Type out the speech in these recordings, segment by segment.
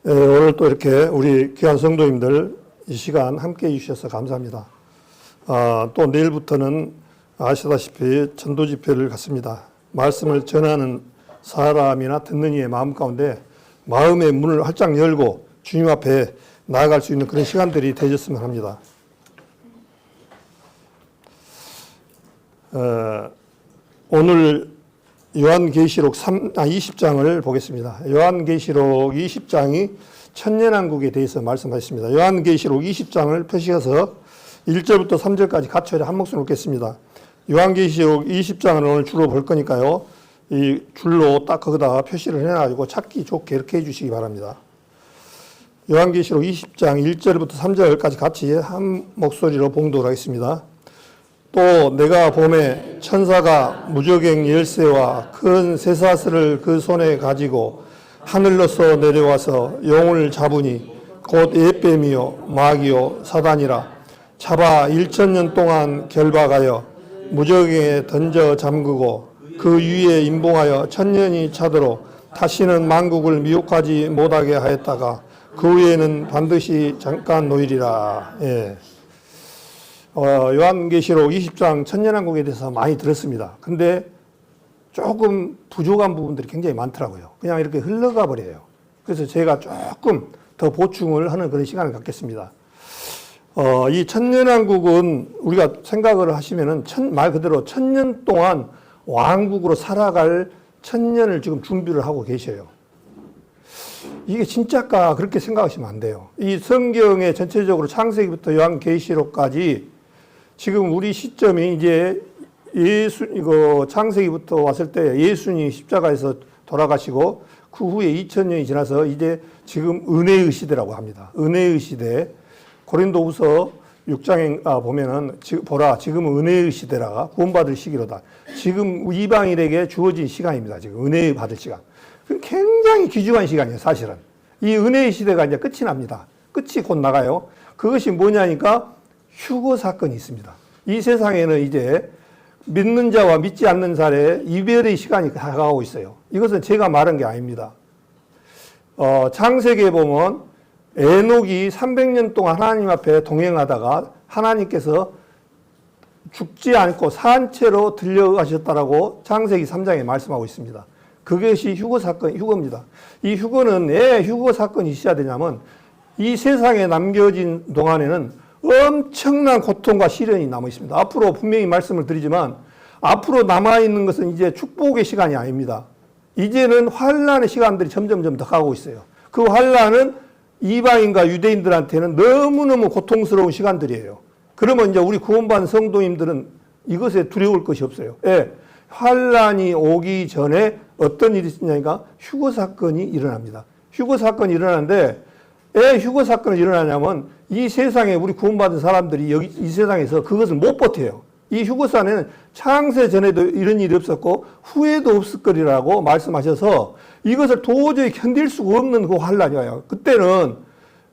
오늘 또 이렇게 우리 귀한 성도님들 이 시간 함께 해주셔서 감사합니다. 또 내일부터는 아시다시피 전도 집회를 갖습니다. 말씀을 전하는 사람이나 듣는 이의 마음 가운데 마음의 문을 활짝 열고 주님 앞에 나아갈 수 있는 그런 시간들이 되셨으면 합니다. 오늘 요한계시록 20장을 보겠습니다. 요한계시록 20장이 천년왕국에 대해서 말씀하셨습니다. 요한계시록 20장을 펴시어서 1절부터 3절까지 같이 한 목소리로 읽겠습니다. 요한계시록 20장을 오늘 주로 볼 거니까요. 이 줄로 딱 거기다가 표시를 해놔가지고 찾기 좋게 이렇게 해주시기 바랍니다. 요한계시록 20장 1절부터 3절까지 같이 한 목소리로 봉독을 하겠습니다. 또 내가 보매 천사가 무저갱 열쇠와 큰 쇠사슬을 그 손에 가지고 하늘로서 내려와서 용을 잡으니 곧 옛뱀이요 마귀요 사단이라 잡아 1000년 동안 결박하여 무저갱에 던져 잠그고 그 위에 임봉하여 1000년이 차도록 다시는 만국을 미혹하지 못하게 하였다가 그 후에는 반드시 잠깐 놓이리라. 예. 요한계시록 20장 천년왕국에 대해서 많이 들었습니다. 근데 조금 부족한 부분들이 굉장히 많더라고요. 그냥 이렇게 흘러가 버려요. 그래서 제가 조금 더 보충을 하는 그런 시간을 갖겠습니다. 이 천년왕국은 우리가 생각을 하시면은 말 그대로 1000년 동안 왕국으로 살아갈 1000년을 지금 준비를 하고 계셔요. 이게 진짜까 그렇게 생각하시면 안 돼요. 이 성경의 전체적으로 창세기부터 요한계시록까지 지금 우리 시점이 이제 이거 창세기부터 왔을 때 예수님이 십자가에서 돌아가시고 그 후에 2000년이 지나서 이제 지금 은혜의 시대라고 합니다. 은혜의 시대. 고린도후서 6장에 보면은 보라 지금은 은혜의 시대라 구원받을 시기로다. 지금 이방인에게 주어진 시간입니다. 지금 은혜 받을 시간. 굉장히 귀중한 시간이에요, 사실은. 이 은혜의 시대가 이제 끝이 납니다. 끝이 곧 나가요. 그것이 뭐냐니까 휴거 사건이 있습니다. 이 세상에는 이제 믿는 자와 믿지 않는 자의 이별의 시간이 다가오고 있어요. 이것은 제가 말한 게 아닙니다. 창세기에 보면 에녹이 300년 동안 하나님 앞에 동행하다가 하나님께서 죽지 않고 산 채로 들려가셨다라고 창세기 3장에 말씀하고 있습니다. 그것이 휴거입니다. 이 휴거는 왜 휴거 사건이 있어야 되냐면 이 세상에 남겨진 동안에는 엄청난 고통과 시련이 남아 있습니다. 앞으로 분명히 말씀을 드리지만 앞으로 남아있는 것은 이제 축복의 시간이 아닙니다. 이제는 환란의 시간들이 점점 더 가고 있어요. 그 환란은 이방인과 유대인들한테는 너무너무 고통스러운 시간들이에요. 그러면 이제 우리 구원받은 성도님들은 이것에 두려울 것이 없어요. 예, 환란이 오기 전에 어떤 일이 있냐니까 휴거 사건이 일어납니다. 휴거 사건이 일어나는데 왜 휴거 사건이 일어나냐면 이 세상에 우리 구원받은 사람들이 이 세상에서 그것을 못 버텨요. 이 휴거사는 창세 전에도 이런 일이 없었고 후에도 없을 거리라고 말씀하셔서 이것을 도저히 견딜 수가 없는 그 환란이 와요. 그때는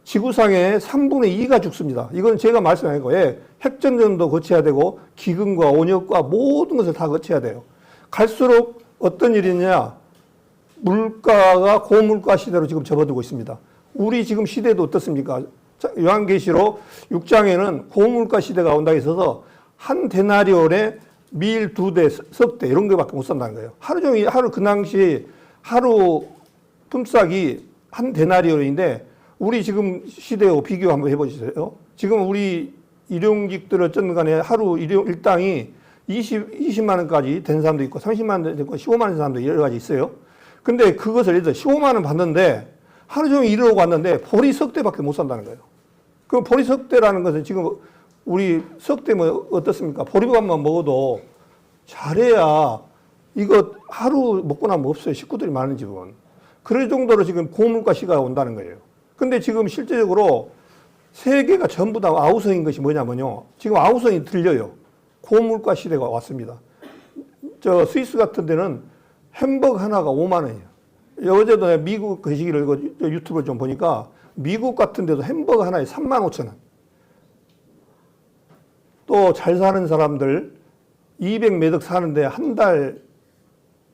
지구상의 3분의 2가 죽습니다. 이건 제가 말씀한 거예요. 핵전쟁도 거쳐야 되고 기근과 온역과 모든 것을 다 거쳐야 돼요. 갈수록 어떤 일이냐? 물가가 고물가 시대로 지금 접어들고 있습니다. 우리 지금 시대도 어떻습니까? 요한계시록 6장에는 고물가 시대가 온다고 있어서 한 데나리온에 밀 2대, 석 대 이런 거밖에 못 산다는 거예요. 하루 종일, 그 당시 하루 품삯이 한 데나리온인데 우리 지금 시대하고 비교 한번 해보세요. 지금 우리 일용직들 어쩐 간에 하루 일당이 20만 원까지 된 사람도 있고 30만 원 되고 15만 원 된 사람도 여러 가지 있어요. 근데 그것을 예를 들어 15만 원 받는데 하루 종일 일하고 왔는데 보리 석 대밖에 못 산다는 거예요. 그 보리 석 대라는 것은 지금 우리 석 대 뭐 어떻습니까? 보리밥만 먹어도 잘해야 이거 하루 먹고 나면 없어요. 식구들이 많은 집은. 그럴 정도로 지금 고물가 시가 온다는 거예요. 근데 지금 실제적으로 세계가 전부 다 아우성인 것이 뭐냐면요. 지금 아우성이 들려요. 고물가 시대가 왔습니다. 저 스위스 같은 데는 햄버거 하나가 5만 원이에요. 어제도 미국 그 시기를 유튜브를 좀 보니까 미국 같은 데도 햄버거 하나에 3만 5천 원. 또 잘 사는 사람들 200 매덕 사는데 한 달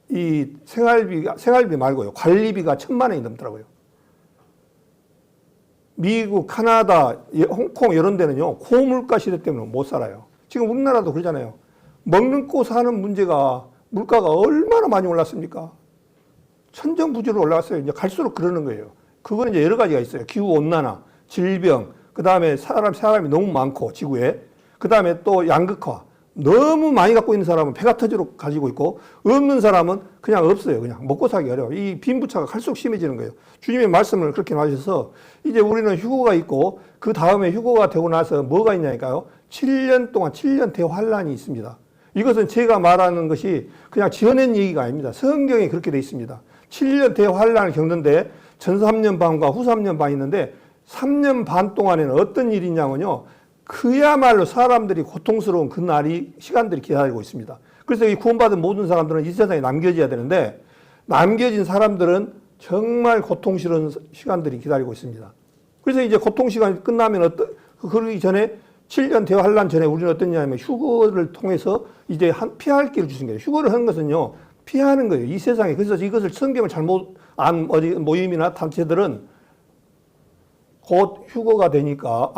이 생활비 말고요. 관리비가 1000만 원이 넘더라고요. 미국, 카나다, 홍콩 이런 데는요, 고물가 시대 때문에 못 살아요. 지금 우리나라도 그러잖아요. 먹고 사는 문제가 물가가 얼마나 많이 올랐습니까? 천정부지로 올라갔어요. 이제 갈수록 그러는 거예요. 그거는 이제 여러 가지가 있어요. 기후 온난화, 질병, 그 다음에 사람이 너무 많고 지구에, 그 다음에 또 양극화. 너무 많이 갖고 있는 사람은 배가 터지도록 가지고 있고 없는 사람은 그냥 없어요. 그냥 먹고 살기 어려워. 이 빈부차가 갈수록 심해지는 거예요. 주님의 말씀을 그렇게 하셔서 이제 우리는 휴거가 있고 그 다음에 휴거가 되고 나서 뭐가 있냐니까요. 7년 동안 7년 대환란이 있습니다. 이것은 제가 말하는 것이 그냥 지어낸 얘기가 아닙니다. 성경에 그렇게 돼 있습니다. 7년 대환란을 겪는데 전 3년 반과 후 3년 반이 있는데 3년 반 동안에는 어떤 일이 있냐면요. 그야말로 사람들이 고통스러운 그 날이 시간들이 기다리고 있습니다. 그래서 이 구원받은 모든 사람들은 이 세상에 남겨져야 되는데 남겨진 사람들은 정말 고통스러운 시간들이 기다리고 있습니다. 그래서 이제 고통 시간이 끝나면 그러기 전에 7년 대환란 전에 우리는 어떠냐면 휴거를 통해서 이제 피할 길을 주신 거예요. 휴거를 하는 것은요 피하는 거예요. 이 세상에. 그래서 이것을 성경을 잘못 안 어디 모임이나 단체들은 곧 휴거가 되니까,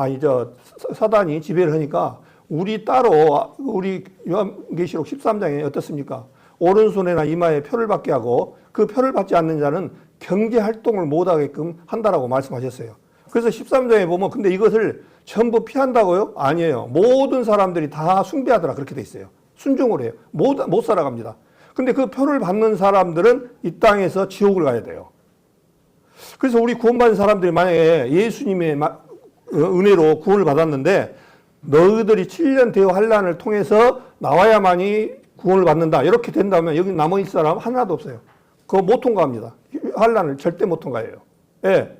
사단이 지배를 하니까, 우리 따로, 우리 요한계시록 13장에 어떻습니까? 오른손에나 이마에 표를 받게 하고, 그 표를 받지 않는 자는 경제 활동을 못하게끔 한다라고 말씀하셨어요. 그래서 13장에 보면, 근데 이것을 전부 피한다고요? 아니에요. 모든 사람들이 다 숭배하더라. 그렇게 돼 있어요. 순종을 해요. 못 살아갑니다. 근데 그 표를 받는 사람들은 이 땅에서 지옥을 가야 돼요. 그래서 우리 구원받은 사람들이 만약에 예수님의 은혜로 구원을 받았는데 너희들이 7년 대환란을 통해서 나와야만이 구원을 받는다. 이렇게 된다면 여기 남아있을 사람 하나도 없어요. 그거 못 통과합니다. 환란을 절대 못 통과해요. 예.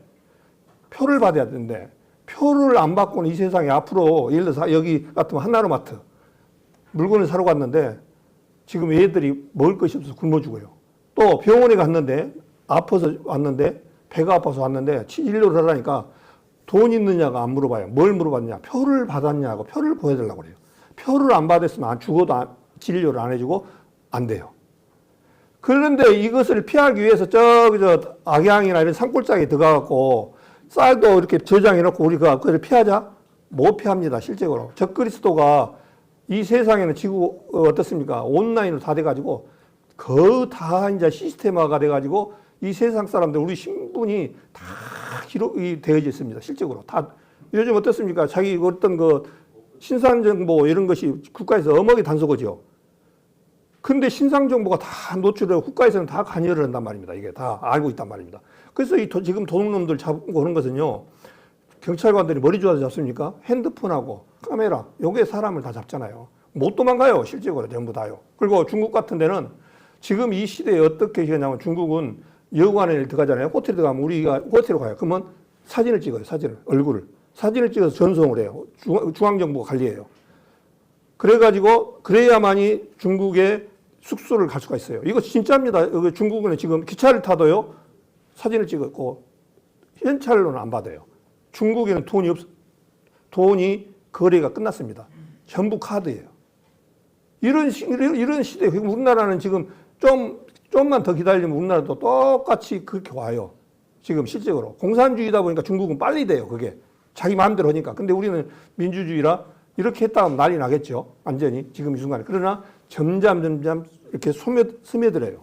표를 받아야 되는데 표를 안 받고는 이 세상에 앞으로 예를 들어서 여기 같으면 하나로마트 물건을 사러 갔는데 지금 애들이 먹을 것이 없어서 굶어 죽어요. 또 병원에 갔는데 아파서 왔는데 배가 아파서 왔는데 진료를 하라니까 돈 있느냐가 안 물어봐요. 뭘 물어봤냐? 표를 받았냐고 표를 보여달라고 그래요. 표를 안 받았으면 죽어도 진료를 안 해주고 안 돼요. 그런데 이것을 피하기 위해서 악양이나 이런 산골짜기에 들어가갖고 쌀도 이렇게 저장해놓고 우리가 그걸 피하자? 못 피합니다. 실제로. 적그리스도가 이 세상에는 지구 어떻습니까? 온라인으로 다 돼가지고 거의 다 이제 시스템화가 돼가지고 이 세상 사람들, 우리 신분이 다 기록이 되어져 있습니다. 실적으로. 다. 요즘 어떻습니까? 자기 어떤 신상정보 이런 것이 국가에서 엄하게 단속하죠. 근데 신상정보가 다 노출되고 국가에서는 다 관여를 한단 말입니다. 이게 다 알고 있단 말입니다. 그래서 지금 도둑놈들 잡고 하는 것은요, 경찰관들이 머리 좋아서 잡습니까? 핸드폰하고 카메라, 요게 사람을 다 잡잖아요. 못 도망가요. 실적으로 전부 다요. 그리고 중국 같은 데는 지금 이 시대에 어떻게 하냐면 중국은 여관에 들어가잖아요. 호텔에 들어가면 우리가 호텔로 가요. 그러면 사진을 찍어요. 얼굴을. 사진을 찍어서 전송을 해요. 중앙정부가 관리해요. 그래가지고 그래야만이 중국의 숙소를 갈 수가 있어요. 이거 진짜입니다. 여기 중국은 지금 기차를 타도요. 사진을 찍었고 현찰로는 안 받아요. 중국에는 돈이 거래가 끝났습니다. 전부 카드예요. 이런 시대. 우리나라는 지금 좀만 더 기다리면 우리나라도 똑같이 그렇게 와요. 지금 실제로. 공산주의다 보니까 중국은 빨리 돼요. 그게. 자기 마음대로 하니까. 근데 우리는 민주주의라 이렇게 했다 하면 난리 나겠죠. 완전히. 지금 이 순간에. 그러나 점점 이렇게 스며들어요.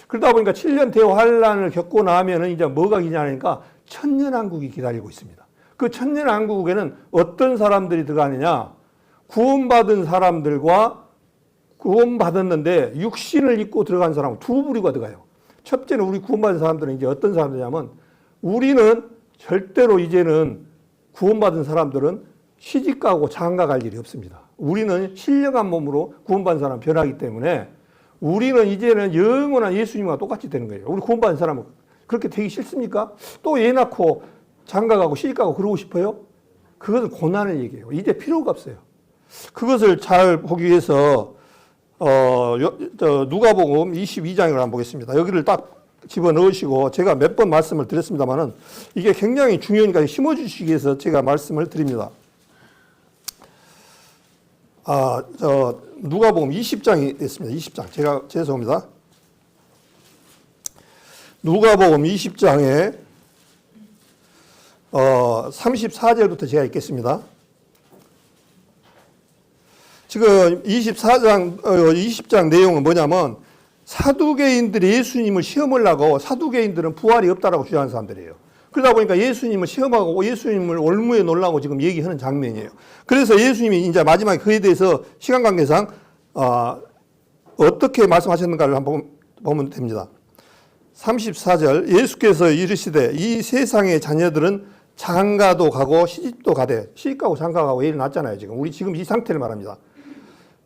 그러다 보니까 7년 대환란을 겪고 나면은 이제 뭐가 기냐니까 천년왕국이 기다리고 있습니다. 그 천년왕국에는 어떤 사람들이 들어가느냐. 구원받은 사람들과 구원받았는데 육신을 입고 들어간 사람은 두 부류가 들어가요. 첫째는 우리 구원받은 사람들은 이제 어떤 사람들이냐면 우리는 절대로 이제는 구원받은 사람들은 시집가고 장가갈 일이 없습니다. 우리는 신령한 몸으로 구원받은 사람 변하기 때문에 우리는 이제는 영원한 예수님과 똑같이 되는 거예요. 우리 구원받은 사람은 그렇게 되기 싫습니까? 또 애 낳고 장가가고 시집가고 그러고 싶어요? 그것은 고난을 얘기해요. 이제 필요가 없어요. 그것을 잘 보기 위해서 누가복음 22장을 한번 보겠습니다. 여기를 딱 집어넣으시고 제가 몇 번 말씀을 드렸습니다만은 이게 굉장히 중요하니까 심어주시기 위해서 제가 말씀을 드립니다. 누가복음 20장이 있습니다. 20장. 제가 죄송합니다. 누가복음 20장에 34절부터 제가 읽겠습니다. 지금 20장 내용은 뭐냐면 사두개인들이 예수님을 시험을 하고 사두개인들은 부활이 없다라고 주장하는 사람들이에요. 그러다 보니까 예수님을 시험하고 예수님을 올무에 놓으려고 지금 얘기하는 장면이에요. 그래서 예수님이 이제 마지막에 그에 대해서 시간 관계상 어떻게 말씀하셨는가를 한번 보면 됩니다. 34절 예수께서 이르시되 이 세상의 자녀들은 장가도 가고 시집도 가되 시집가고 장가가고 예를 났잖아요. 우리 지금 이 상태를 말합니다.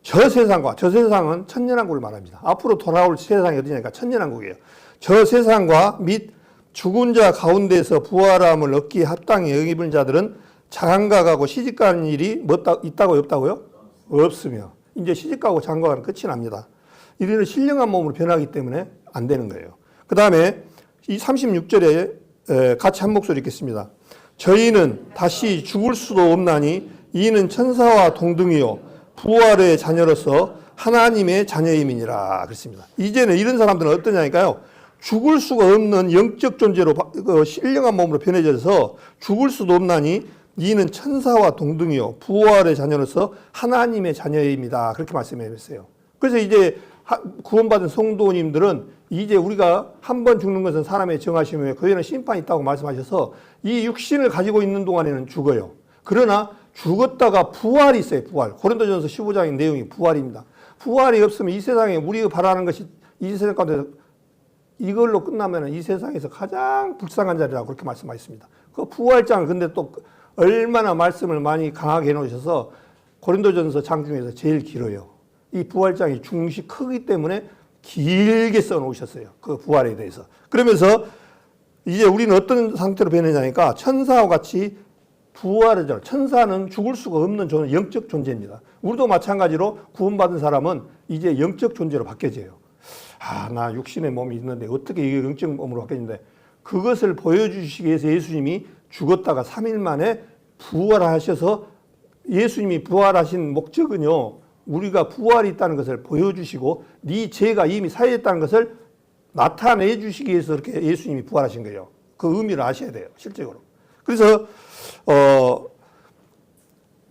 저 세상은 천년왕국을 말합니다. 앞으로 돌아올 세상이 어디냐니까 천년왕국이에요. 저 세상과 및 죽은 자 가운데서 부활함을 얻기에 합당히 여기는 자들은 장가가고 시집가는 일이 있다고 없다고요? 없으며 이제 시집가고 장가가는 끝이 납니다. 이들은 신령한 몸으로 변하기 때문에 안 되는 거예요. 그 다음에 이 36절에 같이 한 목소리 읽겠습니다. 저희는 다시 죽을 수도 없나니 이는 천사와 동등이요 부활의 자녀로서 하나님의 자녀임이니라 그랬습니다. 이제는 이런 사람들은 어떠냐니까요. 죽을 수가 없는 영적 존재로 신령한 몸으로 변해져서 죽을 수도 없나니 이는 천사와 동등이요 부활의 자녀로서 하나님의 자녀입니다. 그렇게 말씀해주세요. 그래서 이제 구원받은 성도님들은 이제 우리가 한 번 죽는 것은 사람의 정하심에 그에는 심판이 있다고 말씀하셔서 이 육신을 가지고 있는 동안에는 죽어요. 그러나 죽었다가 부활이 있어요. 부활. 고린도전서 15장의 내용이 부활입니다. 부활이 없으면 이 세상에 우리가 바라는 것이 이 세상 가운데 이걸로 끝나면 이 세상에서 가장 불쌍한 자리라고 그렇게 말씀하셨습니다. 그 부활장 근데 또 얼마나 말씀을 많이 강하게 해놓으셔서 고린도전서 장 중에서 제일 길어요. 이 부활장이 중시 크기 때문에 길게 써놓으셨어요. 그 부활에 대해서. 그러면서 이제 우리는 어떤 상태로 변하냐니까 천사와 같이 부활하죠. 천사는 죽을 수가 없는 영적 존재입니다. 우리도 마찬가지로 구원받은 사람은 이제 영적 존재로 바뀌어져요. 나 육신의 몸이 있는데 어떻게 이게 영적 몸으로 바뀌었는데 그것을 보여주시기 위해서 예수님이 죽었다가 3일 만에 부활하셔서 예수님이 부활하신 목적은요. 우리가 부활이 있다는 것을 보여주시고 네 죄가 이미 사해졌다는 것을 나타내 주시기 위해서 이렇게 예수님이 부활하신 거예요. 그 의미를 아셔야 돼요. 실제로. 그래서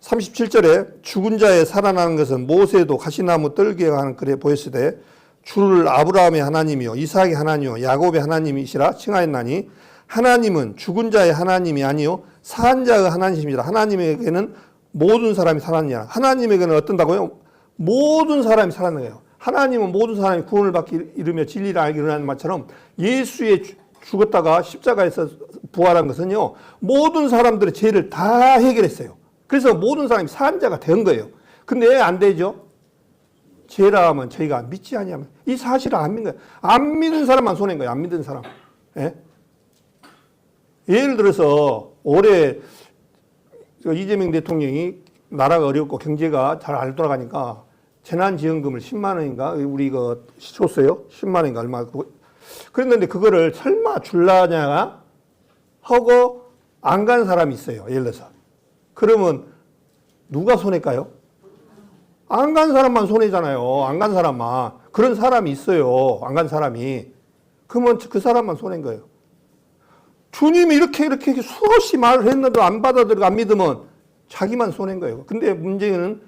37절에 죽은 자의 살아나는 것은 모세도 가시나무 떨기와 하는 글에 보였으되 주를 아브라함의 하나님이요 이삭의 하나님이요 야곱의 하나님이시라 칭하였나니 하나님은 죽은 자의 하나님이 아니요 산 자의 하나님이시라. 하나님에게는 모든 사람이 살았느냐. 하나님에게는 어떤다고요? 모든 사람이 살았는 거예요. 하나님은 모든 사람이 구원을 받기 이르며 진리를 알기 이르는 말처럼 예수의 죽었다가 십자가에서 부활한 것은요. 모든 사람들의 죄를 다 해결했어요. 그래서 모든 사람이 산 자가 된 거예요. 근데 왜 안 되죠? 죄라 하면 저희가 믿지 아니하면 이 사실을 안 믿는 거예요. 안 믿는 사람만 손해인 거예요. 안 믿는 사람. 예? 예를 들어서 올해 이재명 대통령이 나라가 어렵고 경제가 잘 안 돌아가니까 재난지원금을 10만 원인가 우리 줬어요. 10만 원인가 얼마. 그랬는데 그거를 설마 줄라냐 하고 안 간 사람이 있어요. 예를 들어서. 그러면 누가 손해일까요? 안 간 사람만 손해잖아요. 안 간 사람만. 그런 사람이 있어요. 안 간 사람이. 그러면 그 사람만 손해인 거예요. 주님이 이렇게 수없이 말을 했는데도 안 받아들이고 안 믿으면 자기만 손해인 거예요. 근데 문제는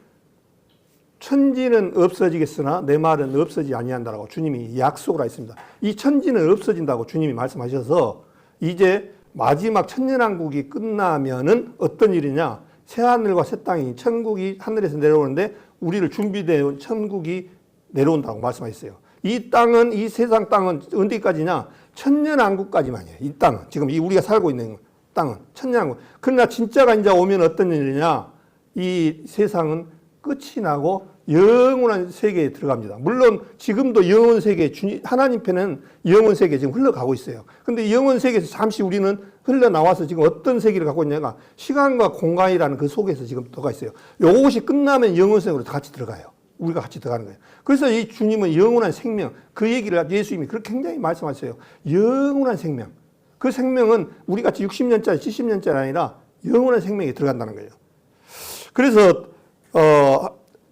천지는 없어지겠으나 내 말은 없어지지 아니한다라고 주님이 약속을 하셨습니다. 이 천지는 없어진다고 주님이 말씀하셔서 이제 마지막 천년왕국이 끝나면은 어떤 일이냐? 새하늘과 새 땅이 천국이 하늘에서 내려오는데 우리를 준비되어 천국이 내려온다고 말씀하셨어요. 이 땅은 이 세상 땅은 언제까지냐? 천년왕국까지만이에요. 이 땅은 지금 우리가 살고 있는 땅은 천년왕국. 그러나 진짜가 이제 오면 어떤 일이냐? 이 세상은 끝이 나고 영원한 세계에 들어갑니다. 물론 지금도 영원 세계 하나님 편은 영원 세계 지금 흘러가고 있어요. 근데 영원 세계에서 잠시 우리는 흘러나와서 지금 어떤 세계를 갖고 있냐가 시간과 공간이라는 그 속에서 지금 들어가 있어요. 요것이 끝나면 영원 세계로 같이 들어가요. 우리가 같이 들어가는 거예요. 그래서 이 주님은 영원한 생명, 그 얘기를 예수님이 그렇게 굉장히 말씀하셨어요. 영원한 생명. 그 생명은 우리 같이 60년짜리, 70년짜리 아니라 영원한 생명에 들어간다는 거예요. 그래서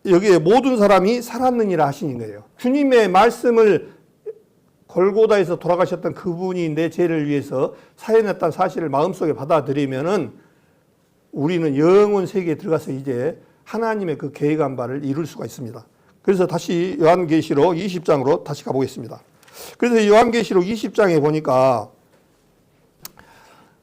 여기에 모든 사람이 살았느니라 하시는 거예요. 주님의 말씀을 골고다에서 돌아가셨던 그분이 내 죄를 위해서 사해냈다는 사실을 마음속에 받아들이면은 우리는 영원 세계에 들어가서 이제 하나님의 그 계획한 바를 이룰 수가 있습니다. 그래서 다시 요한계시록 20장으로 다시 가보겠습니다. 그래서 요한계시록 20장에 보니까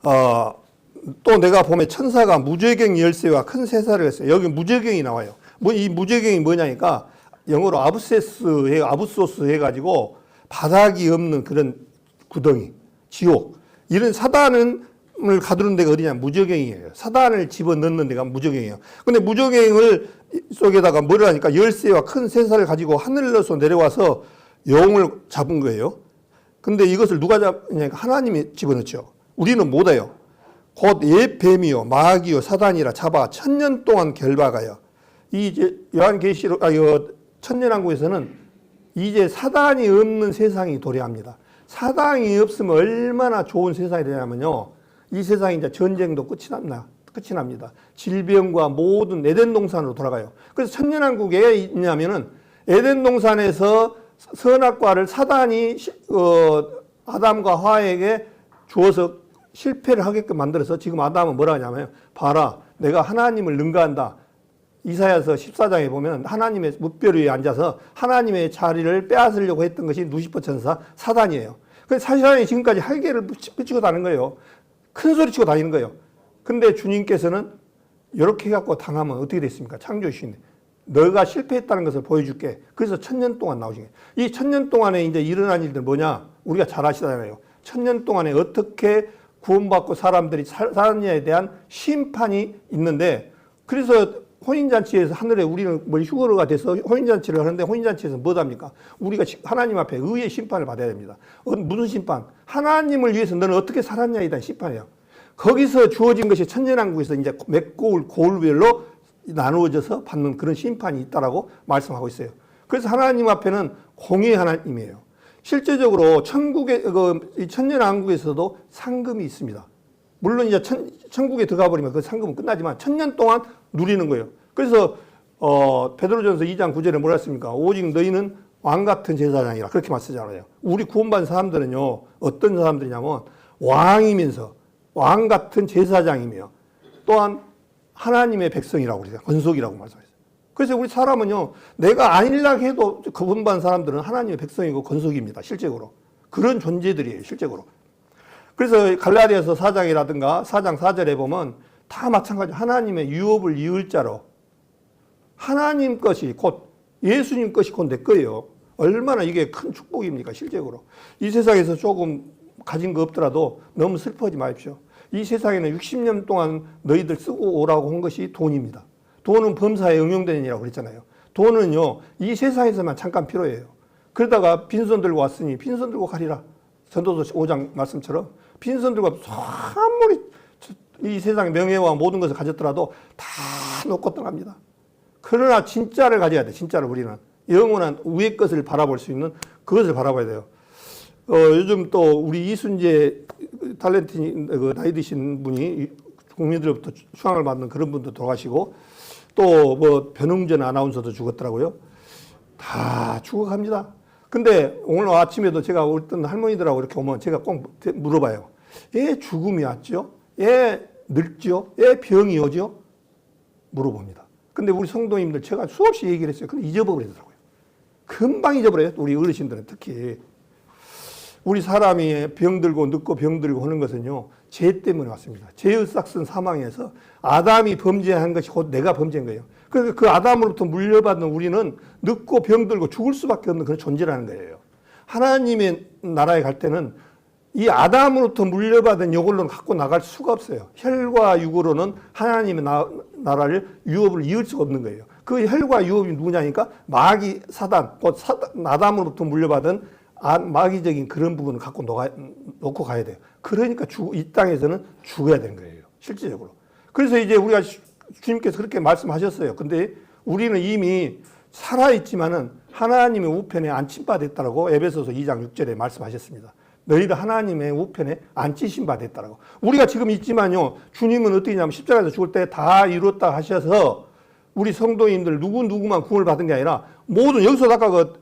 또 내가 보면 천사가 무죄경 열쇠와 큰 세사를 했어요. 여기 무죄경이 나와요. 뭐 이 무죄경이 뭐냐니까 영어로 아부소스 해가지고 바닥이 없는 그런 구덩이, 지옥. 이런 사단을 가두는 데가 어디냐? 무저갱이에요. 사단을 집어넣는 데가 무저갱이에요. 근데 무저갱을 속에다가 뭐를 하니까 열쇠와 큰 쇠사를 가지고 하늘로서 내려와서 영을 잡은 거예요. 근데 이것을 누가 잡느냐? 하나님이 집어넣죠. 우리는 못해요. 곧 옛 뱀이요, 마귀요, 사단이라 잡아 1000년 동안 결박하여. 이 이제 요한계시록, 천년왕국에서는 이제 사단이 없는 세상이 도래합니다. 사단이 없으면 얼마나 좋은 세상이 되냐면요. 이 세상이 이제 전쟁도 끝이 납니다. 질병과 모든 에덴 동산으로 돌아가요. 그래서 천년왕국에 왜 있냐면은 에덴 동산에서 선악과를 사단이 아담과 하와에게 주어서 실패를 하게끔 만들어서 지금 아담은 뭐라 하냐면 봐라, 내가 하나님을 능가한다. 이사야서 14장에 보면 하나님의 뭇별 위에 앉아서 하나님의 자리를 빼앗으려고 했던 것이 누시퍼 천사 사단이에요. 그래서 사단이 지금까지 할개를 붙이고 다니는 거예요. 큰 소리 치고 다니는 거예요. 근데 주님께서는 이렇게 해갖고 당하면 어떻게 됐습니까? 창조주신데 너가 실패했다는 것을 보여줄게. 그래서 1000년 동안 나오신 거예요. 이 1000년 동안에 이제 일어난 일들 뭐냐? 우리가 잘 아시잖아요. 1000년 동안에 어떻게 구원받고 사람들이 살았냐에 대한 심판이 있는데, 그래서 혼인잔치에서 하늘에 우리는 뭐 휴거가 돼서 혼인잔치를 하는데 혼인잔치에서 뭐 합니까? 우리가 하나님 앞에 의의 심판을 받아야 됩니다. 무슨 심판? 하나님을 위해서 너는 어떻게 살았냐에 대한 심판이에요. 거기서 주어진 것이 천년왕국에서 이제 몇 고울별로 나누어져서 받는 그런 심판이 있다라고 말씀하고 있어요. 그래서 하나님 앞에는 공의 하나님이에요. 실제적으로 천국의 이 천년왕국에서도 상금이 있습니다. 물론 이제 천국에 들어가 버리면 그 상금은 끝나지만 1000년 동안 누리는 거예요. 그래서 베드로전서 2장 9절에 뭐라 했습니까? 오직 너희는 왕 같은 제사장이라 그렇게 말쓰잖아요. 우리 구원받은 사람들은요, 어떤 사람들이냐면 왕이면서 왕 같은 제사장이며 또한 하나님의 백성이라고 그러죠. 권속이라고 말씀하셨어요. 그래서 우리 사람은요, 내가 아니라 해도 구원받은 사람들은 하나님의 백성이고 권속입니다. 실제로 그런 존재들이에요. 실제로. 그래서 갈라디아서 4장이라든가 4장 4절에 보면 다 마찬가지. 하나님의 유업을 이을 자로 하나님 것이 곧 예수님 것이 곧 내 거예요. 얼마나 이게 큰 축복입니까? 실제로. 이 세상에서 조금 가진 거 없더라도 너무 슬퍼하지 마십시오. 이 세상에는 60년 동안 너희들 쓰고 오라고 한 것이 돈입니다. 돈은 범사에 응용되는 이라고 그랬잖아요. 돈은요, 이 세상에서만 잠깐 필요해요. 그러다가 빈손 들고 왔으니 빈손 들고 가리라. 전도서 5장 말씀처럼 빈손 들고 아무리 이 세상의 명예와 모든 것을 가졌더라도 다 놓고 떠납니다. 그러나 진짜를 가져야 돼. 진짜를 우리는 영원한 위의 것을 바라볼 수 있는 그것을 바라봐야 돼요. 요즘 또 우리 이순재 탤런트 나이 드신 분이 국민들로부터 추앙을 받는 그런 분도 돌아가시고 또 뭐 변흥전 아나운서도 죽었더라고요. 다 죽어갑니다. 근데 오늘 아침에도 제가 어떤 할머니들하고 이렇게 오면 제가 꼭 물어봐요. 얘 죽음이 왔죠? 얘 늙죠? 얘 병이 오죠? 물어봅니다. 근데 우리 성도님들 제가 수없이 얘기를 했어요. 근데 잊어버리더라고요. 금방 잊어버려요. 우리 어르신들은 특히. 우리 사람이 병들고 늙고 병들고 하는 것은요, 죄 때문에 왔습니다. 죄의 싹슨 사망에서 아담이 범죄한 것이 곧 내가 범죄한 거예요. 그래서 그 아담으로부터 물려받는 우리는 늙고 병들고 죽을 수밖에 없는 그런 존재라는 거예요. 하나님의 나라에 갈 때는 이 아담으로부터 물려받은 이걸로는 갖고 나갈 수가 없어요. 혈과 육으로는 하나님의 나라를 유업을 이을 수가 없는 거예요. 그 혈과 유업이 누구냐니까 마귀 사단, 곧 아담으로부터 물려받은 마귀적인 그런 부분을 갖고 놓고 가야 돼요. 그러니까 이 땅에서는 죽어야 되는 거예요. 실질적으로. 그래서 이제 우리가 주님께서 그렇게 말씀하셨어요. 근데 우리는 이미 살아있지만은 하나님의 우편에 앉힌 바 됐다라고 에베소서 2장 6절에 말씀하셨습니다. 너희들 하나님의 우편에 앉히신 바 됐다라고. 우리가 지금 있지만요, 주님은 어떻게 하냐면 십자가에서 죽을 때 다 이뤘다 하셔서 우리 성도인들 누구만 구원을 받은 게 아니라 모든, 여기서 아까 그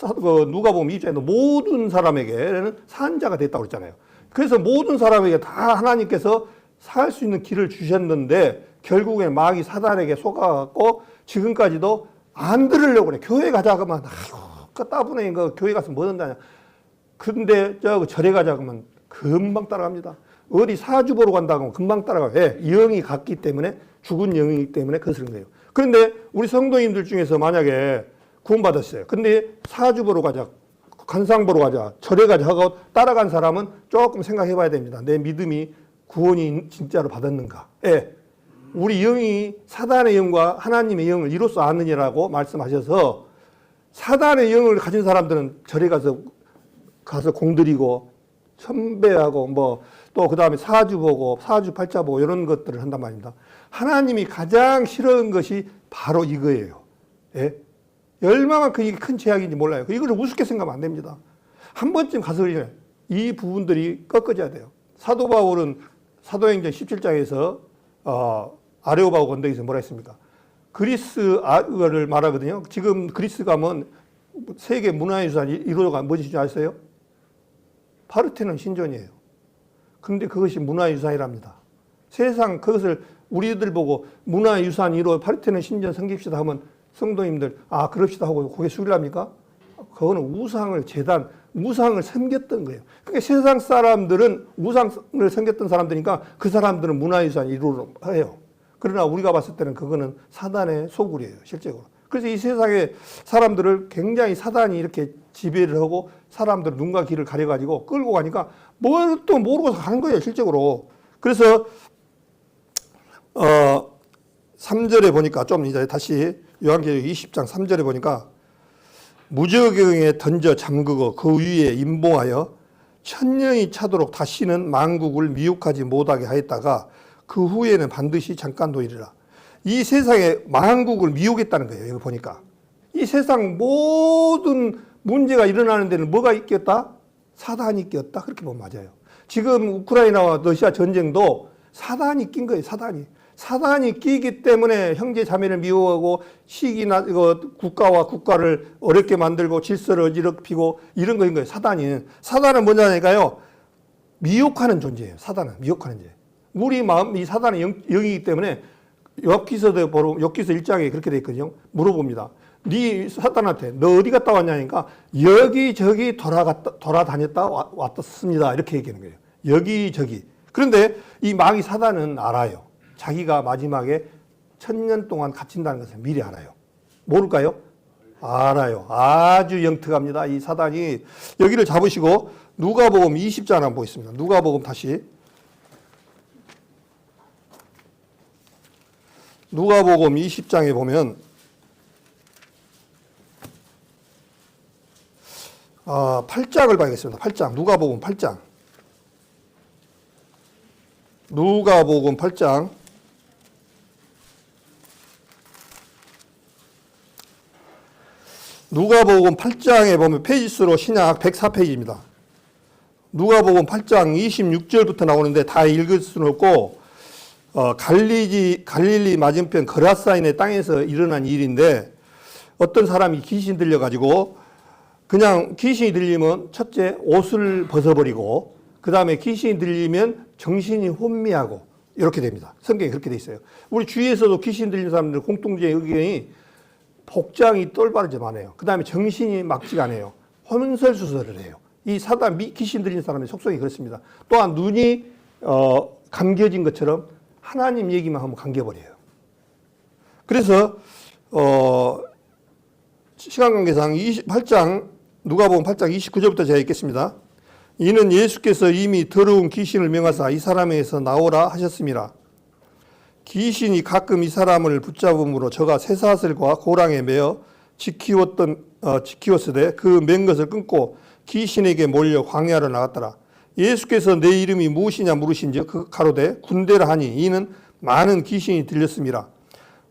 누가복음 2장에도 모든 사람에게는 산자가 됐다고 그랬잖아요. 그래서 모든 사람에게 다 하나님께서 살 수 있는 길을 주셨는데 결국에 마귀 사단에게 속아갖고 지금까지도 안 들으려고 그래. 교회 가자 그러면 아이고 그 따분해 거 교회 가서 뭐 한다냐. 근데 저 절에 가자 그러면 금방 따라갑니다. 어디 사주 보러 간다고 하면 금방 따라가요. 왜? 영이 같기 때문에 죽은 영이기 때문에 그런 거예요. 그런데 우리 성도님들 중에서 만약에 구원받았어요. 근데 사주 보러 가자, 관상 보러 가자, 절에 가자 하고 따라간 사람은 조금 생각해 봐야 됩니다. 내 믿음이 구원이 진짜로 받았는가. 예. 우리 영이 사단의 영과 하나님의 영을 이로써 아느니라고 말씀하셔서 사단의 영을 가진 사람들은 절에 가서 공들이고 천배하고 뭐 또 그 다음에 사주 보고 사주 팔자 보고 이런 것들을 한단 말입니다. 하나님이 가장 싫어하는 것이 바로 이거예요. 예? 얼마나 그게 큰 죄악인지 몰라요. 이걸 우습게 생각하면 안 됩니다. 한 번쯤 가서 이 부분들이 꺾어져야 돼요. 사도 바울은 사도행전 17장에서 아레오바고 건너에서 뭐라 했습니까? 그리스를 말하거든요. 지금 그리스 가면 세계 문화유산 1호가 뭔지 아세요? 파르테논 신전이에요. 그런데 그것이 문화유산이랍니다. 세상 그것을 우리들 보고 문화유산 1호 파르테논 신전 섬깁시다 하면 성도님들 그럽시다 하고 고개 숙이랍니까? 그거는 우상을 섬겼던 거예요. 그러니까 세상 사람들은 우상을 섬겼던 사람들이니까 그 사람들은 문화유산 1호로 해요. 그러나 우리가 봤을 때는 그거는 사단의 소굴이에요, 실제로. 그래서 이 세상의 사람들을 굉장히 사단이 이렇게 지배를 하고 사람들 눈과 귀를 가려가지고 끌고 가니까 뭘 또 모르고서 가는 거예요, 실제로. 그래서 3절에 보니까 좀 이제 다시 요한계시록 20장 3절에 보니까 무저경에 던져 잠그고 그 위에 임봉하여 천년이 차도록 다시는 만국을 미혹하지 못하게 하였다가 그 후에는 반드시 잠깐 도이리라. 이 세상에 만국을 미혹했다는 거예요. 여기 보니까 이 세상 모든 문제가 일어나는 데는 뭐가 있겠다? 사단이 끼었다. 그렇게 보면 맞아요. 지금 우크라이나와 러시아 전쟁도 사단이 낀 거예요. 사단이 끼기 때문에 형제 자매를 미워하고 시기나 국가와 국가를 어렵게 만들고 질서를 어지럽히고 이런 거인 거예요. 사단은 뭐냐니까요? 미혹하는 존재예요. 사단은 미혹하는 존재. 우리 마음 이 사단의 영이기 때문에 욥기서 1장에 그렇게 돼 있거든요. 물어봅니다. 네 사단한테 너 어디 갔다 왔냐니까 여기저기 돌아다녔다 왔습니다. 이렇게 얘기하는 거예요. 여기저기. 그런데 이 마귀 사단은 알아요. 자기가 마지막에 1000년 동안 갇힌다는 것을 미리 알아요. 모를까요? 알아요. 아주 영특합니다. 이 사단이. 여기를 잡으시고 누가복음 20장 한번 보겠습니다. 누가복음 다시. 누가복음 20장에 보면 8장을 봐야겠습니다. 8장. 누가복음 8장. 누가복음 8장. 누가복음 8장에 보면 페이지수로 신약 104페이지입니다. 누가복음 8장 26절부터 나오는데 다 읽을 수는 없고 갈릴리 맞은편 거라사인의 땅에서 일어난 일인데 어떤 사람이 귀신 들려가지고 그냥 귀신이 들리면 첫째 옷을 벗어버리고 그 다음에 귀신이 들리면 정신이 혼미하고 이렇게 됩니다. 성경에 그렇게 돼 있어요. 우리 주위에서도 귀신 들린 사람들 공통적인 의견이 복장이 똘바르지 않아요. 그 다음에 정신이 막지가 않아요. 혼설수설을 해요. 이 사단 귀신 들린 사람의 속성이 그렇습니다. 또한 눈이 감겨진 것처럼 하나님 얘기만 하면 감겨버려요. 그래서 시간 관계상 28장 누가복음 8장 29절부터 제가 읽겠습니다. 이는 예수께서 이미 더러운 귀신을 명하사 이 사람에게서 나오라 하셨습니다. 귀신이 가끔 이 사람을 붙잡음으로 저가 쇠사슬과 고랑에 매어 지키었으되 그 맨 것을 끊고 귀신에게 몰려 광야로 나갔더라. 예수께서 내 이름이 무엇이냐 물으신즉 그 가로되 군대라 하니 이는 많은 귀신이 들렸습니다.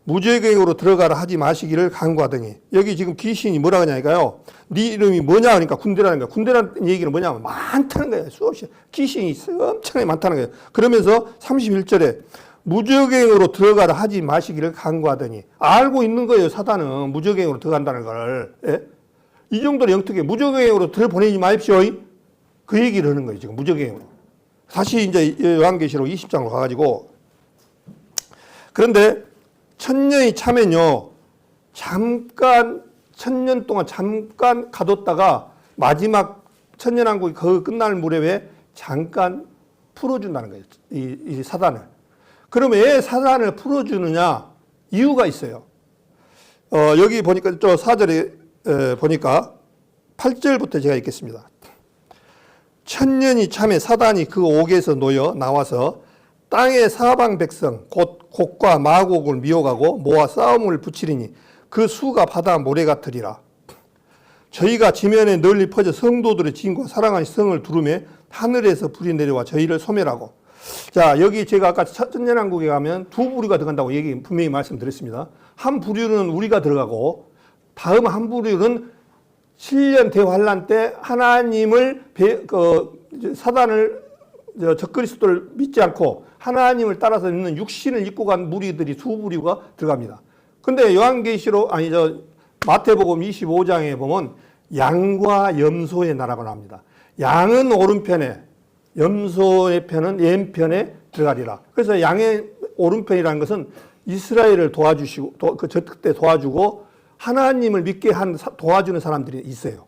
무죄경으로 들어가라 하지 마시기를 간구하더니 여기 지금 귀신이 뭐라 하냐니까요. 네 이름이 뭐냐 하니까 군대라는 거야. 군대라는 얘기는 뭐냐면 많다는 거예요. 수없이 귀신이 엄청나게 많다는 거예요. 그러면서 31절에 무죄경으로 들어가라 하지 마시기를 간구하더니 알고 있는 거예요. 사단은 무죄경으로 들어간다는 걸. 예? 이 정도로 영특해. 무적행으로 들여보내지 마십시오. 그 얘기를 하는 거예요. 지금 무적행으로. 다시 이제 요한계시록 20장으로 가가지고, 그런데 천년이 차면요, 잠깐, 천년 동안 잠깐 가뒀다가 마지막 천년왕국이 그 끝날 무렵에 잠깐 풀어준다는 거예요. 이 사단을. 그러면 왜 사단을 풀어주느냐? 이유가 있어요. 여기 보니까, 저 4절에 보니까 8절부터 제가 읽겠습니다. 천년이 참에 사단이 그 옥에서 놓여 나와서 땅의 사방 백성 곧 곡과 마곡을 미혹하고 모아 싸움을 붙이리니 그 수가 바다 모래 같으리라. 저희가 지면에 널리 퍼져 성도들의 진과 사랑하는 성을 두루매 하늘에서 불이 내려와 저희를 소멸하고. 자, 여기 제가 아까 천년왕국에 가면 두 부류가 들어간다고 얘기 분명히 말씀드렸습니다. 한 부류는 우리가 들어가고 다음 한 부류는 7년 대환란 때 하나님을 사단을 적그리스도를 믿지 않고 하나님을 따라서 있는 육신을 입고 간 무리들이 두 부류가 들어갑니다. 근데 요한계시록 마태복음 25장에 보면 양과 염소의 나라가 나옵니다. 양은 오른편에, 염소의 편은 왼편에 들어가리라. 그래서 양의 오른편이라는 것은 이스라엘을 도와주시고 그때 도와주고 하나님을 믿게 도와주는 사람들이 있어요.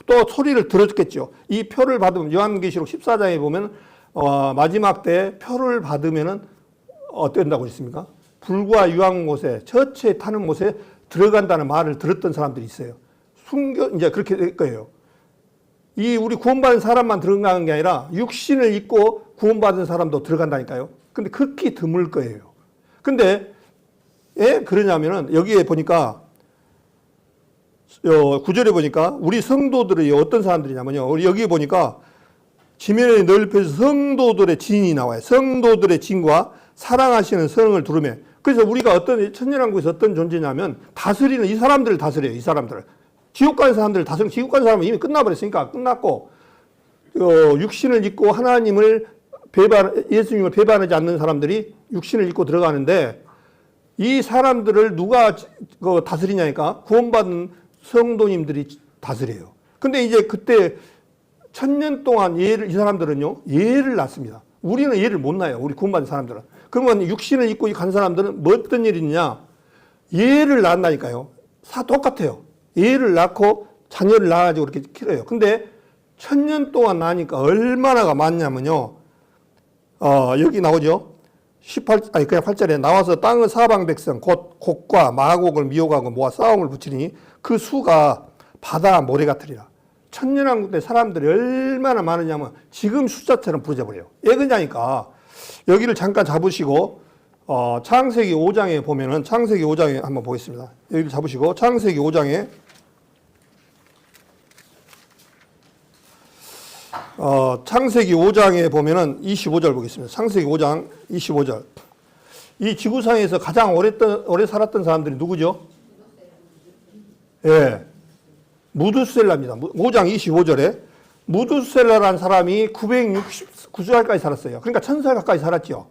또 소리를 들어줬겠죠. 이 표를 받으면 요한계시록 14장에 보면 마지막 때 표를 받으면은 어떤다고 했습니까? 불과 유황 못에 처치에 타는 못에 들어간다는 말을 들었던 사람들이 있어요. 이제 그렇게 될 거예요. 이 우리 구원받은 사람만 들어가는 게 아니라 육신을 입고 구원받은 사람도 들어간다니까요. 근데 극히 드물 거예요. 근데 왜 그러냐면은 여기에 보니까 9절에 보니까 우리 성도들이 어떤 사람들이냐면요. 우리 여기에 보니까 지면에 넓혀서 성도들의 진이 나와요. 성도들의 진과 사랑하시는 성을 두르며. 그래서 우리가 어떤 천년왕국에서 어떤 존재냐면 다스리는 이 사람들을 다스려요. 이 사람들을. 지옥 가는 사람들을 다스리는, 지옥 가는 사람은 이미 끝나버렸으니까 끝났고, 육신을 입고 하나님을 예수님을 배반하지 않는 사람들이 육신을 입고 들어가는데 이 사람들을 누가 다스리냐니까 구원받은 성도님들이 다스려요. 근데 이제 그때 1000년 동안 이 사람들은요, 예를 낳습니다. 우리는 예를 못 낳아요. 우리 구원받은 사람들은. 그러면 육신을 입고 간 사람들은 뭐 어떤 일이 있느냐? 예를 낳는다니까요. 똑같아요. 예를 낳고 자녀를 낳아가지고 그렇게 키워요. 근데 1000년 동안 나니까 얼마나가 많냐면요. 여기 나오죠. 그냥 8절에 나와서 땅의 사방 백성 곧 곡과 마곡을 미혹하고 모아 싸움을 붙이니 그 수가 바다 모래 같으리라. 천년왕국 때 사람들이 얼마나 많으냐면 지금 숫자처럼 부러져버려요. 왜 그러냐니까 여기를 잠깐 잡으시고 창세기 5장에 보면은 창세기 5장에 한번 보겠습니다. 여기를 잡으시고 창세기 5장에 창세기 5장에 보면은 25절 보겠습니다. 창세기 5장 25절. 이 지구상에서 가장 오래 살았던 사람들이 누구죠? 예. 무두셀라입니다. 5장 25절에 무두셀라라는 사람이 969살까지 살았어요. 그러니까 1000살 가까이 살았죠.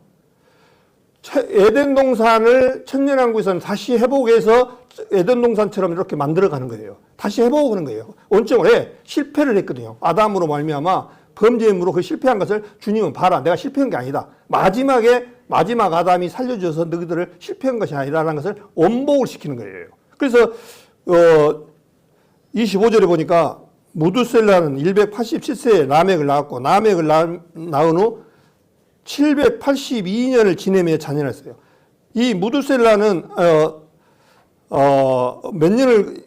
에덴 동산을 천년왕국에서는 다시 회복해서 에덴 동산처럼 이렇게 만들어가는 거예요. 다시 회복하는 거예요. 원점으로 실패를 했거든요. 아담으로 말미암아 범죄임으로 그 실패한 것을 주님은 봐라. 내가 실패한 게 아니다. 마지막 아담이 살려줘서 너희들을 실패한 것이 아니라는 것을 원복을 시키는 거예요. 그래서 25절에 보니까 무두셀라는 187세에 라멕을 낳았고 라멕을 낳은 후 782년을 지내며 자녀했어요. 이 무두셀라는 몇 년을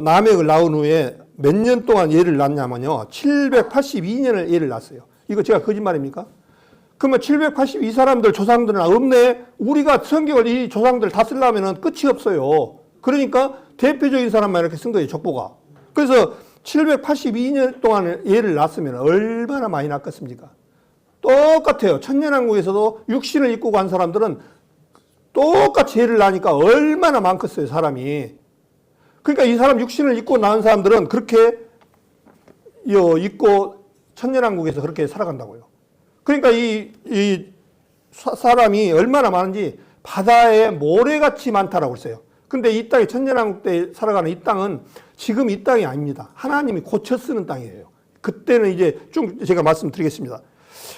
라멕을 낳은 후에 몇 년 동안 얘를 낳냐면요. 782년을 얘를 낳았어요. 이거 제가 거짓말입니까? 그러면 782사람들 조상들은 없네. 우리가 성경을 이 조상들 다 쓰려면 끝이 없어요. 그러니까 대표적인 사람만 이렇게 쓴 거예요. 족보가. 그래서 782년 동안 얘를 낳았으면 얼마나 많이 낳겠습니까? 똑같아요. 천년왕국에서도 육신을 입고 간 사람들은 똑같이 얘를 낳으니까 얼마나 많겠어요, 사람이. 그러니까 이 사람 육신을 입고 낳은 사람들은 그렇게 입고 천년왕국에서 그렇게 살아간다고요. 그러니까 이 사람이 얼마나 많은지 바다에 모래같이 많다라고 했어요. 근데 이 땅이 천년왕국 때 살아가는 이 땅은 지금 이 땅이 아닙니다. 하나님이 고쳐 쓰는 땅이에요. 그때는 이제 좀 제가 말씀드리겠습니다.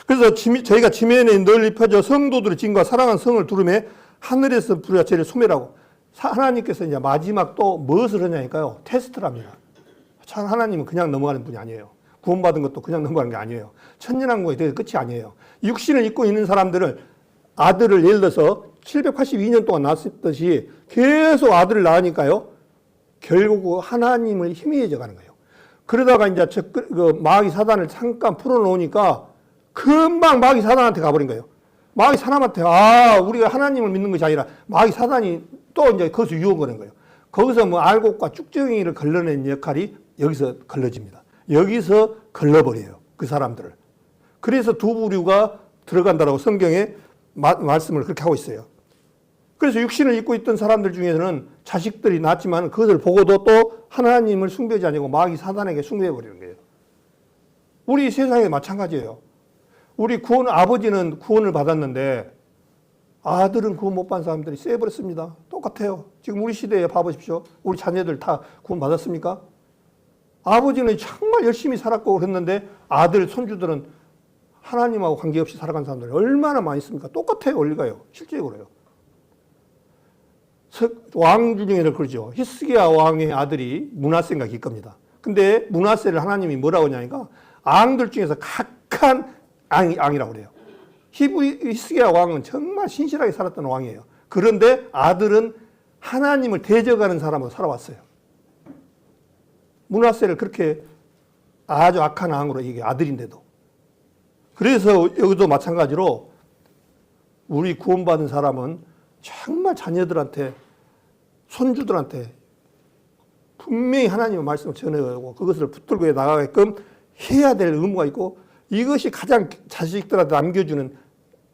그래서 저희가 지면에 널리 펴져 성도들의 진과 사랑하는 성을 두르매 하늘에서 불과 죄를 소멸하고 하나님께서 이제 마지막 또 무엇을 하냐니까요. 테스트를 합니다. 참 하나님은 그냥 넘어가는 분이 아니에요. 구원받은 것도 그냥 넘어가는 게 아니에요. 천년왕국이 되게 끝이 아니에요. 육신을 입고 있는 사람들을 아들을 예를 들어서 782년 동안 낳았듯이 계속 아들을 낳으니까요. 결국 하나님을 희미해져 가는 거예요. 그러다가 이제 그 마귀 사단을 잠깐 풀어놓으니까 금방 마귀 사단한테 가버린 거예요. 마귀 사람한테 우리가 하나님을 믿는 것이 아니라 마귀 사단이 또 이제 거기서 유혹 거는 거예요. 거기서 뭐 알곡과 쭉정이를 걸러낸 역할이 여기서 걸러집니다. 여기서 걸러버려요. 그 사람들을. 그래서 두 부류가 들어간다라고 성경에 말씀을 그렇게 하고 있어요. 그래서 육신을 입고 있던 사람들 중에서는 자식들이 낳았지만 그것을 보고도 또 하나님을 숭배하지 아니고 마귀 사단에게 숭배해버리는 거예요. 우리 세상에 마찬가지예요. 우리 아버지는 구원을 받았는데 아들은 구원 못 받은 사람들이 쎄버렸습니다. 똑같아요. 지금 우리 시대에 봐보십시오. 우리 자녀들 다 구원 받았습니까? 아버지는 정말 열심히 살았고 그랬는데 아들, 손주들은 하나님하고 관계없이 살아간 사람들이 얼마나 많이 있습니까? 똑같아요. 원리가요. 실제로 그래요. 왕 중에는 그러죠. 히스기야 왕의 아들이 므낫세인가 기겁니다. 근데 므낫세를 하나님이 뭐라고 하냐니까 앙들 중에서 각한 앙이라고 그래요. 히스기야 왕은 정말 신실하게 살았던 왕이에요. 그런데 아들은 하나님을 대적하는 사람으로 살아왔어요. 므낫세를 그렇게 아주 악한 앙으로 이게 아들인데도. 그래서 여기도 마찬가지로 우리 구원받은 사람은 정말 자녀들한테 손주들한테 분명히 하나님의 말씀을 전해가고 그것을 붙들고 나가게끔 해야 될 의무가 있고 이것이 가장 자식들한테 남겨주는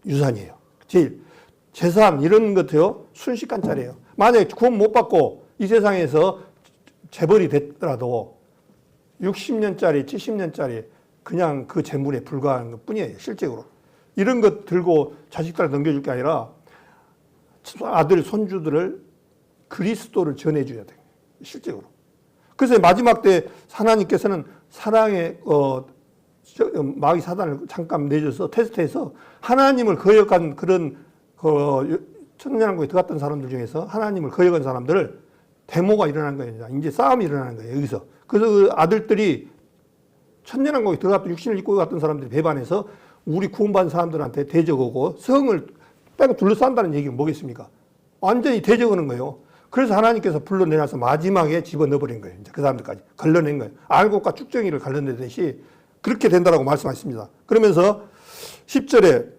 유산이에요. 제일 재산 이런 것도요 순식간짜리예요. 만약에 구원 못 받고 이 세상에서 재벌이 됐더라도 60년짜리 70년짜리 그냥 그 재물에 불과한 것 뿐이에요. 실제로 이런 것 들고 자식들한테 넘겨줄 게 아니라 아들 손주들을 그리스도를 전해줘야 돼요. 실제로. 그래서 마지막 때 하나님께서는 사랑의 마귀 사단을 잠깐 내줘서 테스트해서 하나님을 거역한 그런 천년왕국에 들어갔던 사람들 중에서 하나님을 거역한 사람들을 데모가 일어난 거예요. 이제 싸움이 일어나는 거예요. 여기서. 그래서 그 아들들이 천년왕국에 들어갔던 육신을 입고 갔던 사람들이 배반해서 우리 구원받은 사람들한테 대적하고 성을 빼고 둘러싼다는 얘기가 뭐겠습니까? 완전히 대적하는 거예요. 그래서 하나님께서 불러내놔서 마지막에 집어넣어버린 거예요. 이제 그 사람들까지 걸러낸 거예요. 알곡과 쭉정이를 걸러내듯이 그렇게 된다라고 말씀하셨습니다. 그러면서 10절에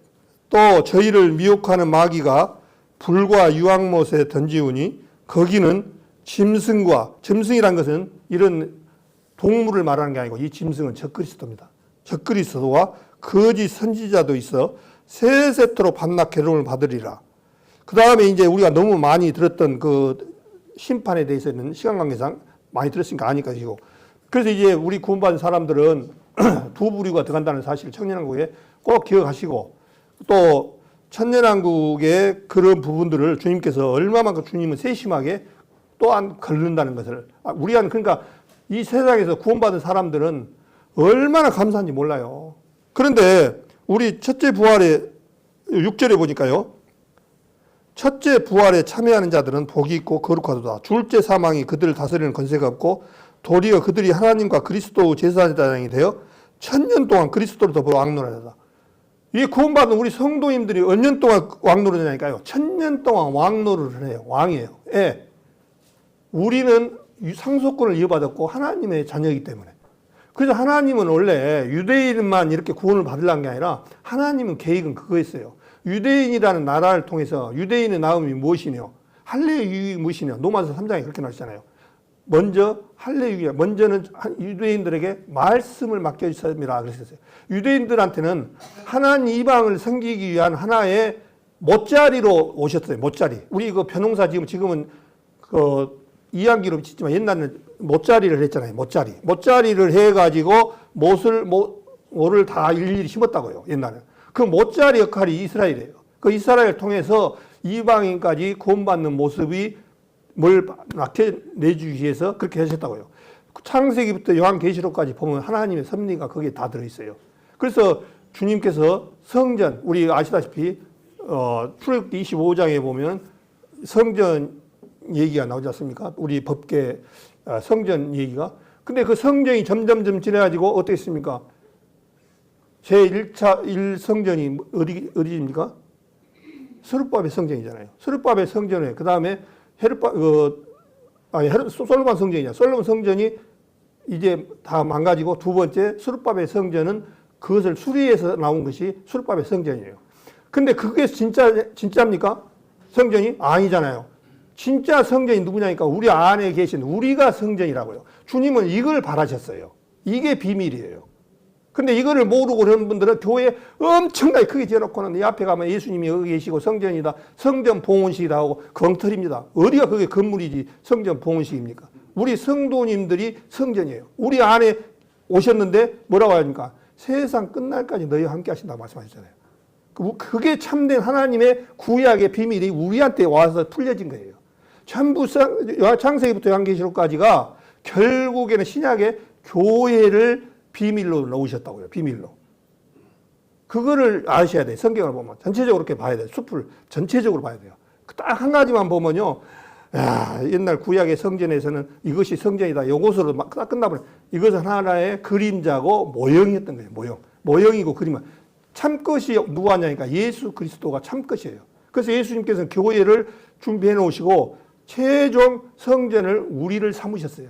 또 저희를 미혹하는 마귀가 불과 유황못에 던지우니 거기는 짐승이란 것은 이런 동물을 말하는 게 아니고 이 짐승은 적그리스도입니다. 적그리스도와 거짓 선지자도 있어 세세토록 반락 괴로움을 받으리라. 그 다음에 이제 우리가 너무 많이 들었던 그 심판에 대해서는 시간 관계상 많이 들었으니까 아니까 이거. 그래서 이제 우리 구원받은 사람들은 두 부류가 들어간다는 사실을 천년왕국에 꼭 기억하시고 또 천년왕국의 그런 부분들을 주님께서 얼마만큼 주님은 세심하게 또한 걸른다는 것을 우리가 그러니까 이 세상에서 구원받은 사람들은 얼마나 감사한지 몰라요. 그런데 우리 첫째 부활의 6절에 보니까요. 첫째 부활에 참여하는 자들은 복이 있고 거룩하도다. 둘째 사망이 그들을 다스리는 권세가 없고 도리어 그들이 하나님과 그리스도 제사장이 되어 천년 동안 그리스도로 더불어 왕노릇하다. 이 구원받은 우리 성도님들이 몇 년 동안 왕노릇하냐니까요. 천년 동안 왕노릇을 해요. 왕이에요. 예. 우리는 상속권을 이어받았고 하나님의 자녀이기 때문에. 그래서 하나님은 원래 유대인만 이렇게 구원을 받으려는 게 아니라 하나님은 계획은 그거였어요. 유대인이라는 나라를 통해서 유대인의 나음이 무엇이냐? 할례유익이 무엇이냐? 로마서 3장에 그렇게 나오잖아요. 먼저 할례유익, 먼저는 유대인들에게 말씀을 맡겨주십니다. 그랬어요. 유대인들한테는 하나님 이방을 섬기기 위한 하나의 못자리로 오셨어요. 못자리. 우리 그 변호사 지금은 그 이양기로 짓지만 옛날에는 못자리를 했잖아요. 못자리를 해가지고 모를 다 일일이 심었다고요. 옛날에. 그 못자리 역할이 이스라엘이에요. 그 이스라엘을 통해서 이방인까지 구원받는 모습이 뭘 나타내주기 위해서 그렇게 하셨다고요. 창세기부터 요한계시록까지 보면 하나님의 섭리가 거기에 다 들어있어요. 그래서 주님께서 성전, 우리 아시다시피 출애굽기 25장에 보면 성전 얘기가 나오지 않습니까? 우리 법계 성전 얘기가. 근데 그 성전이 점점점 지나가지고 어떻게 했습니까? 제1차 1성전이 어디입니까? 스룹밥의 성전이잖아요. 스룹밥의 성전에 그 다음에 솔로몬 성전이냐. 솔로몬 성전이 이제 다 망가지고 두 번째 스룹밥의 성전은 그것을 수리해서 나온 것이 스룹밥의 성전이에요. 근데 그게 진짜입니까? 성전이? 아니잖아요. 진짜 성전이 누구냐니까 우리 안에 계신 우리가 성전이라고요. 주님은 이걸 바라셨어요. 이게 비밀이에요. 근데 이거를 모르고 그런 분들은 교회 엄청나게 크게 지어놓고는 이 앞에 가면 예수님이 여기 계시고 성전이다. 성전 봉헌식이다 하고 엉터리입니다. 어디가 그게 건물이지 성전 봉헌식입니까? 우리 성도님들이 성전이에요. 우리 안에 오셨는데 뭐라고 하니까 세상 끝날까지 너희와 함께 하신다고 말씀하셨잖아요. 그게 참된 하나님의 구약의 비밀이 우리한테 와서 풀려진 거예요. 전부 창세기부터 요한계시록까지가 결국에는 신약의 교회를 비밀로 넣으셨다고요. 비밀로. 그거를 아셔야 돼요. 성경을 보면. 전체적으로 이렇게 봐야 돼요. 숲을 전체적으로 봐야 돼요. 딱 한 가지만 보면요. 야, 옛날 구약의 성전에서는 이것이 성전이다. 요것으로 막 딱 끝나버려. 이것은 하나의 그림자고 모형이었던 거예요. 모형. 모형이고 그림은. 참것이 누가 하냐니까 예수 그리스도가 참것이에요. 그래서 예수님께서는 교회를 준비해 놓으시고 최종 성전을 우리를 삼으셨어요.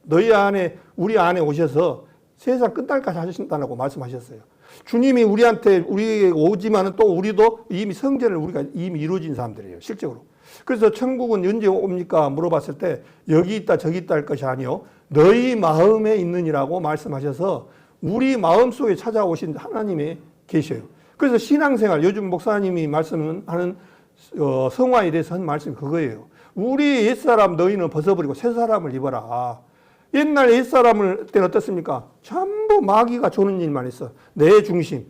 너희 안에, 우리 안에 오셔서 세상 끝날까지 하신다고 말씀하셨어요. 주님이 우리에게 오지만은 또 우리도 이미 성전을 우리가 이미 이루어진 사람들이에요. 실적으로. 그래서 천국은 언제 옵니까? 물어봤을 때 여기 있다 저기 있다 할 것이 아니요. 너희 마음에 있느니라고 말씀하셔서 우리 마음속에 찾아오신 하나님이 계셔요. 그래서 신앙생활, 요즘 목사님이 말씀하는 성화에 대해서 한 말씀이 그거예요. 우리 옛사람 너희는 벗어버리고 새사람을 입어라. 옛날 옛사람을 때는 어떻습니까? 전부 마귀가 조는 일만 했어. 내 중심,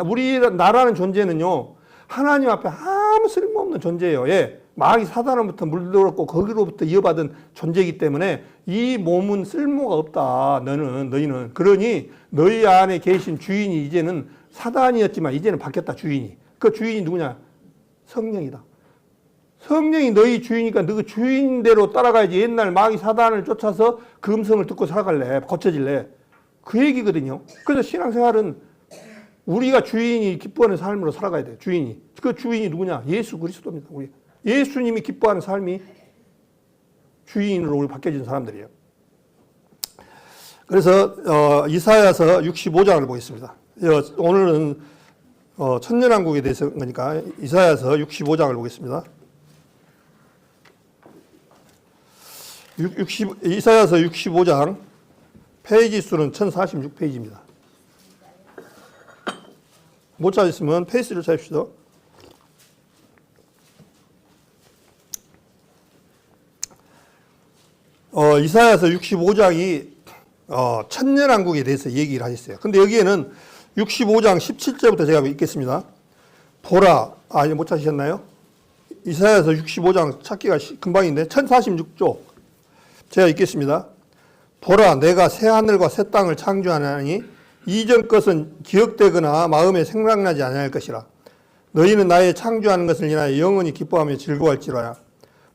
우리 나라는 존재는요, 하나님 앞에 아무 쓸모없는 존재예요. 예. 마귀 사단으로부터 물들었고 거기로부터 이어받은 존재이기 때문에 이 몸은 쓸모가 없다. 너희는. 그러니 너희 안에 계신 주인이 이제는 사단이었지만 이제는 바뀌었다. 주인이. 그 주인이 누구냐? 성령이다. 성령이 너희 주인이니까 너 주인대로 따라가야지. 옛날 마귀 사단을 쫓아서 그 음성을 듣고 살아갈래? 고쳐질래? 그 얘기거든요. 그래서 신앙생활은 우리가 주인이 기뻐하는 삶으로 살아가야 돼요. 주인이. 그 주인이 누구냐? 예수 그리스도입니다. 우리 예수님이 기뻐하는 삶이 주인으로 우리 바뀌어진 사람들이에요. 그래서 이사야서 65장을 보겠습니다. 오늘은 천년왕국에 대해서 그러니까 이사야서 65장을 보겠습니다. 이사야서 65장 페이지 수는 1046페이지입니다. 못 찾으시면 페이스를 찾읍시다. 이사야서 65장이 천년왕국에 대해서 얘기를 하셨어요. 근데 여기에는 65장 17절부터 제가 읽겠습니다. 보라, 못 찾으셨나요? 이사야서 65장 찾기가 금방인데 1046조 제가 읽겠습니다. 보라, 내가 새 하늘과 새 땅을 창조하나니 이전 것은 기억되거나 마음에 생각나지 아니할 것이라. 너희는 나의 창조하는 것을 인하여 영원히 기뻐하며 즐거워할지로야.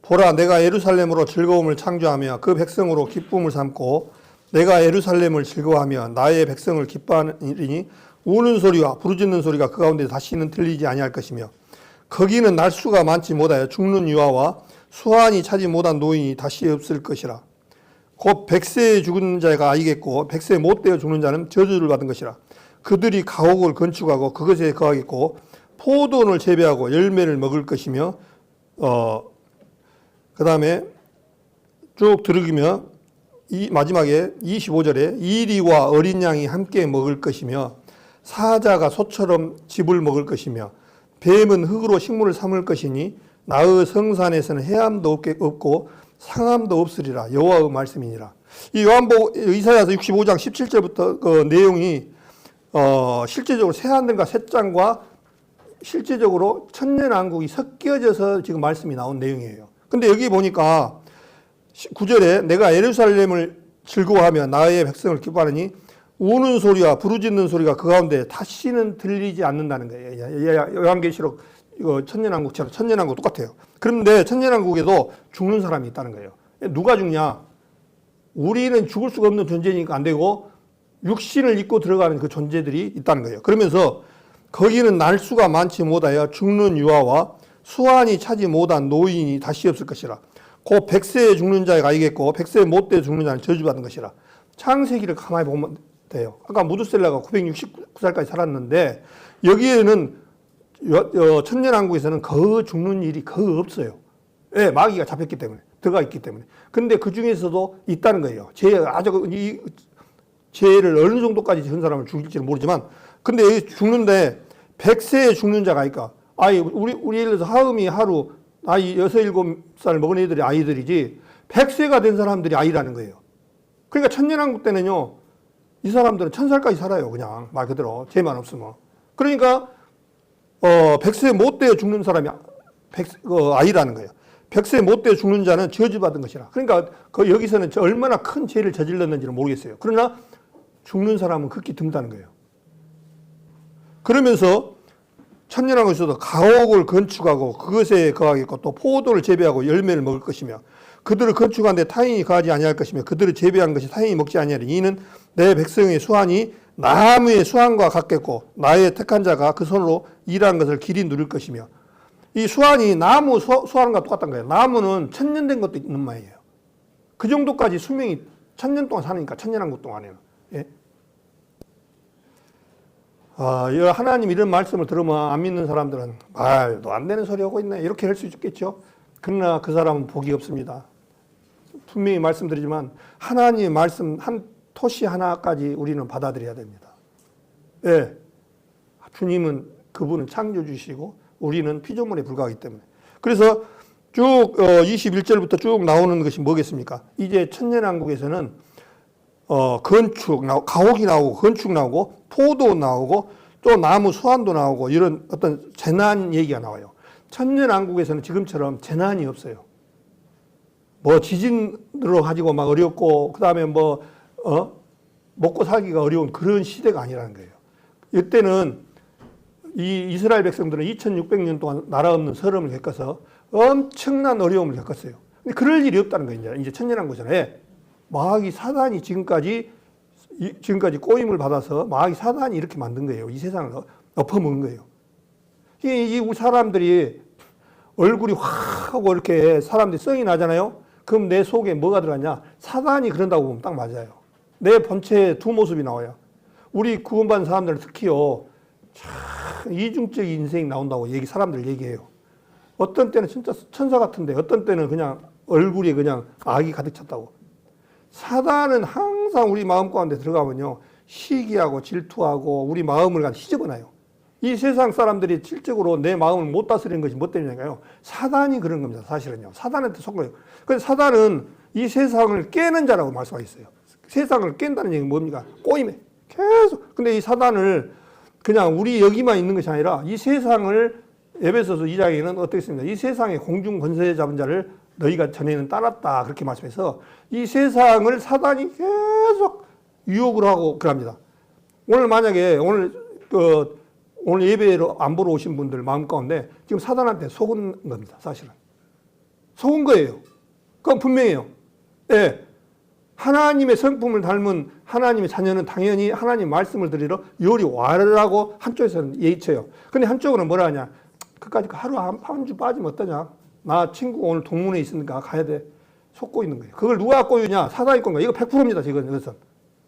보라, 내가 예루살렘으로 즐거움을 창조하며 그 백성으로 기쁨을 삼고 내가 예루살렘을 즐거워하며 나의 백성을 기뻐하리니 우는 소리와 부르짖는 소리가 그 가운데 다시는 들리지 아니할 것이며 거기는 날수가 많지 못하여 죽는 유아와 수완이 차지 못한 노인이 다시 없을 것이라. 곧 100세에 죽은 자가 아이겠고 100세 못 되어 죽는 자는 저주를 받은 것이라. 그들이 가옥을 건축하고 그것에 거하겠고 포도원을 재배하고 열매를 먹을 것이며 그 다음에 쭉 들으기며 마지막에 25절에 이리와 어린 양이 함께 먹을 것이며 사자가 소처럼 즙을 먹을 것이며 뱀은 흙으로 식물을 삼을 것이니 나의 성산에서는 해함도 없고 상함도 없으리라. 여호와의 말씀이니라. 이 이사야서 65장 17절부터 그 내용이 실제적으로 새하늘과 새 땅과 실제적으로 천년왕국이 섞여져서 지금 말씀이 나온 내용이에요. 근데 여기 보니까 9절에 내가 예루살렘을 즐거워하며 나의 백성을 기뻐하느니 우는 소리와 부르짖는 소리가 그 가운데 다시는 들리지 않는다는 거예요. 요한계시록 이거 천년왕국처럼 천년왕국 똑같아요. 그런데 천년왕국에도 죽는 사람이 있다는 거예요. 누가 죽냐? 우리는 죽을 수가 없는 존재니까 안 되고 육신을 입고 들어가는 그 존재들이 있다는 거예요. 그러면서 거기는 날수가 많지 못하여 죽는 유아와 수완이 차지 못한 노인이 다시 없을 것이라. 그 100세에 죽는 자가 이겠고 100세 못돼 죽는 자는 저주받은 것이라. 창세기를 가만히 보면 돼요. 아까 무두셀라가 969살까지 살았는데 여기에는 천년왕국에서는 그 죽는 일이 거의 없어요. 예, 마귀가 잡혔기 때문에 들어가 있기 때문에. 근데 그 중에서도 있다는 거예요. 이 죄를 어느 정도까지 전 사람을 죽일지는 모르지만, 근데 여기 죽는데 100세에 죽는 자가 있까? 아이 우리 예를 들어서 하음이 하루 나이 6, 7살 먹은 애들이 아이들이지 100세가 된 사람들이 아이라는 거예요. 그러니까 천년왕국 때는요, 이 사람들은 1000살까지 살아요. 그냥 말 그대로 죄만 없으면. 그러니까 100세 못 되어 죽는 사람이 아이라는 거예요. 100세 못 되어 죽는 자는 저주받은 것이라. 그러니까 여기서는 얼마나 큰 죄를 저질렀는지는 모르겠어요. 그러나 죽는 사람은 극히 드문다는 거예요. 그러면서 천년왕국에서도 가옥을 건축하고 그것에 거하겠고 또 포도를 재배하고 열매를 먹을 것이며 그들을 건축하는데 타인이 거하지 아니할 것이며 그들을 재배한 것이 타인이 먹지 아니하리니 이는 내 백성의 수완이 나무의 수완과 같겠고 나의 택한 자가 그 손으로 일한 것을 길이 누릴 것이며. 이 수완이 나무 수완과 똑같단 거예요. 나무는 1000년 된 것도 있는 말이에요. 그 정도까지 수명이 1000년 동안 사니까 천년왕국 동안에는. 예? 하나님 이런 말씀을 들으면 안 믿는 사람들은 말도 안 되는 소리 하고 있네 이렇게 할 수 있겠죠. 그러나 그 사람은 복이 없습니다. 분명히 말씀드리지만 하나님의 말씀 한 토시 하나까지 우리는 받아들여야 됩니다. 예. 주님은 그분은 창조주시고 우리는 피조물에 불과하기 때문에. 그래서 쭉 21절부터 쭉 나오는 것이 뭐겠습니까? 이제 천년왕국에서는 건축, 가옥이 나오고 건축 나오고 포도 나오고 또 나무 수완도 나오고 이런 어떤 재난 얘기가 나와요. 천년왕국에서는 지금처럼 재난이 없어요. 뭐 지진으로 가지고 막 어렵고 그다음에 먹고 살기가 어려운 그런 시대가 아니라는 거예요. 이때는 이 이스라엘 백성들은 2600년 동안 나라 없는 서름을 겪어서 엄청난 어려움을 겪었어요. 근데 그럴 일이 없다는 거예요. 이제 천년왕국에서는 마귀 사단이 지금까지 꼬임을 받아서 마귀 사단이 이렇게 만든 거예요. 이 세상을 엎어먹은 거예요. 이 우리 사람들이 얼굴이 확 하고 이렇게 사람들이 성이 나잖아요. 그럼 내 속에 뭐가 들어갔냐? 사단이 그런다고 보면 딱 맞아요. 내 본체의 두 모습이 나와요. 우리 구원받은 사람들은 특히요, 참 이중적인 인생이 나온다고 사람들 얘기해요. 어떤 때는 진짜 천사 같은데 어떤 때는 그냥 얼굴이 그냥 악이 가득 찼다고. 사단은 항상 우리 마음 가운데 들어가면요, 시기하고 질투하고 우리 마음을 휘저어놔요. 이 세상 사람들이 실적으로 내 마음을 못 다스리는 것이 뭐 때문인가요? 사단이 그런 겁니다. 사실은요. 사단한테 속은 거예요. 그래서 사단은 이 세상을 깨는 자라고 말씀하셨어요. 세상을 깬다는 얘기는 뭡니까? 꼬임에. 계속. 근데 이 사단을 그냥 우리 여기만 있는 것이 아니라 이 세상을 에베소서 2장에는 어떻게 했습니까? 이 세상의 공중 권세 잡은 자를 너희가 전에는 따랐다. 그렇게 말씀해서 이 세상을 사단이 계속 유혹을 하고 그럽니다. 오늘 만약에 오늘 예배로 안 보러 오신 분들 마음 가운데 지금 사단한테 속은 겁니다. 사실은. 속은 거예요. 그건 분명해요. 예. 하나님의 성품을 닮은 하나님의 자녀는 당연히 하나님 말씀을 드리러 요리 와르라고 한쪽에서는 예의쳐요. 근데 한쪽으로는 뭐라 하냐. 그까짓 하루 한 주 빠지면 어떠냐. 나 친구가 오늘 동문회 있으니까 가야 돼. 속고 있는 거예요. 그걸 누가 꼬유냐. 사단이 꼬는 거예요. 이거 100%입니다. 이것은.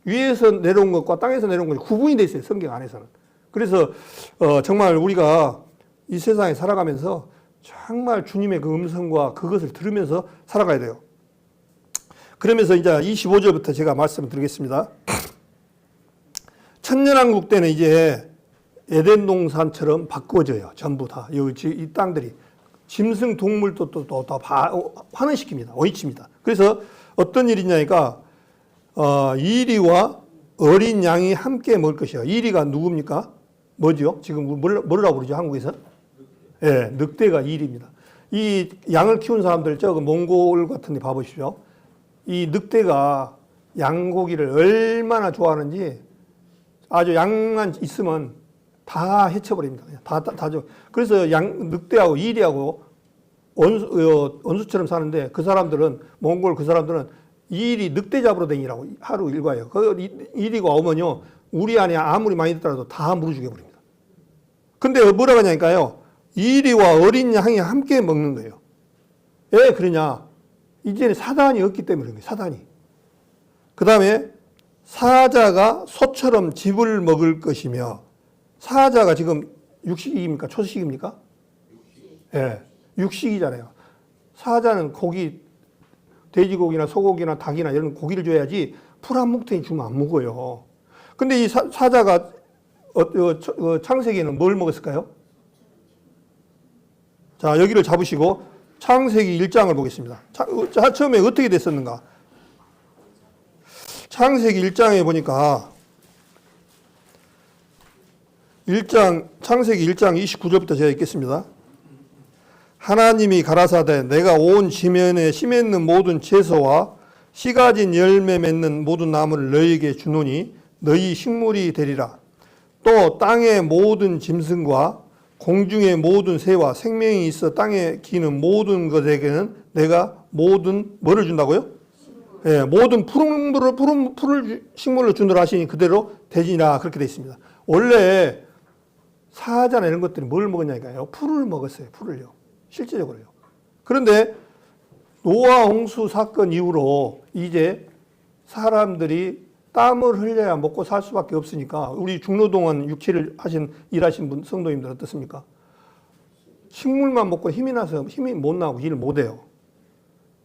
위에서 내려온 것과 땅에서 내려온 것이 구분이 돼 있어요. 성경 안에서는. 그래서 정말 우리가 이 세상에 살아가면서 정말 주님의 그 음성과 그것을 들으면서 살아가야 돼요. 그러면서 이제 25절부터 제가 말씀을 드리겠습니다. 천년왕국 때는 이제 에덴 동산처럼 바꿔져요. 전부 다. 이 땅들이. 짐승 동물도 또 환원시킵니다. 원위치입니다. 그래서 어떤 일이냐니까 이리와 어린 양이 함께 먹을 것이요. 이리가 누굽니까? 뭐죠? 지금 뭐라고 그러죠? 한국에서? 예, 네, 늑대가 이리입니다. 이 양을 키운 사람들 저 몽골 같은 데 봐보십시오. 이 늑대가 양고기를 얼마나 좋아하는지 아주 양만 있으면 다 해쳐버립니다. 다 줘. 그래서 늑대하고 이리하고 원수처럼 사는데 그 사람들은, 몽골 그 사람들은 이리 늑대 잡으러 다니라고 하루 일과예요. 그 이리가 오면요, 우리 안에 아무리 많이 있더라도 다 물어 죽여버립니다. 근데 뭐라고 하냐니까요, 이리와 어린 양이 함께 먹는 거예요. 왜 그러냐? 이제는 사단이 없기 때문에 그런 거예요. 사단이. 그 다음에 사자가 소처럼 즙을 먹을 것이며, 사자가 지금 육식입니까? 초식입니까? 예, 네, 육식이잖아요. 사자는 고기, 돼지고기나 소고기나 닭이나 이런 고기를 줘야지 풀 한 뭉텅이 주면 안 먹어요. 근데 이 사자가 창세기에는 뭘 먹었을까요? 자, 여기를 잡으시고 창세기 1장을 보겠습니다. 처음에 어떻게 됐었는가? 창세기 1장에 보니까 창세기 1장 29절부터 제가 읽겠습니다. 하나님이 가라사대 내가 온 지면에 씨 맺는 모든 채소와 씨 가진 열매 맺는 모든 나무를 너희에게 주노니 너희 식물이 되리라. 또 땅의 모든 짐승과 공중의 모든 새와 생명이 있어 땅에 기는 모든 것에게는 내가 모든 뭐를 준다고요? 예, 모든 푸른 식물을 주노라 하시니 그대로 되지니라 그렇게 되어 있습니다. 원래 사자나 이런 것들이 뭘 먹었냐니까요. 풀을 먹었어요. 풀을요. 실제적으로요. 그런데 노아 홍수 사건 이후로 이제 사람들이 땀을 흘려야 먹고 살 수밖에 없으니까 우리 중노동원 육체를 일하신 분, 성도님들 어떻습니까? 식물만 먹고 힘이 나서 힘이 못 나고 일을 못 해요.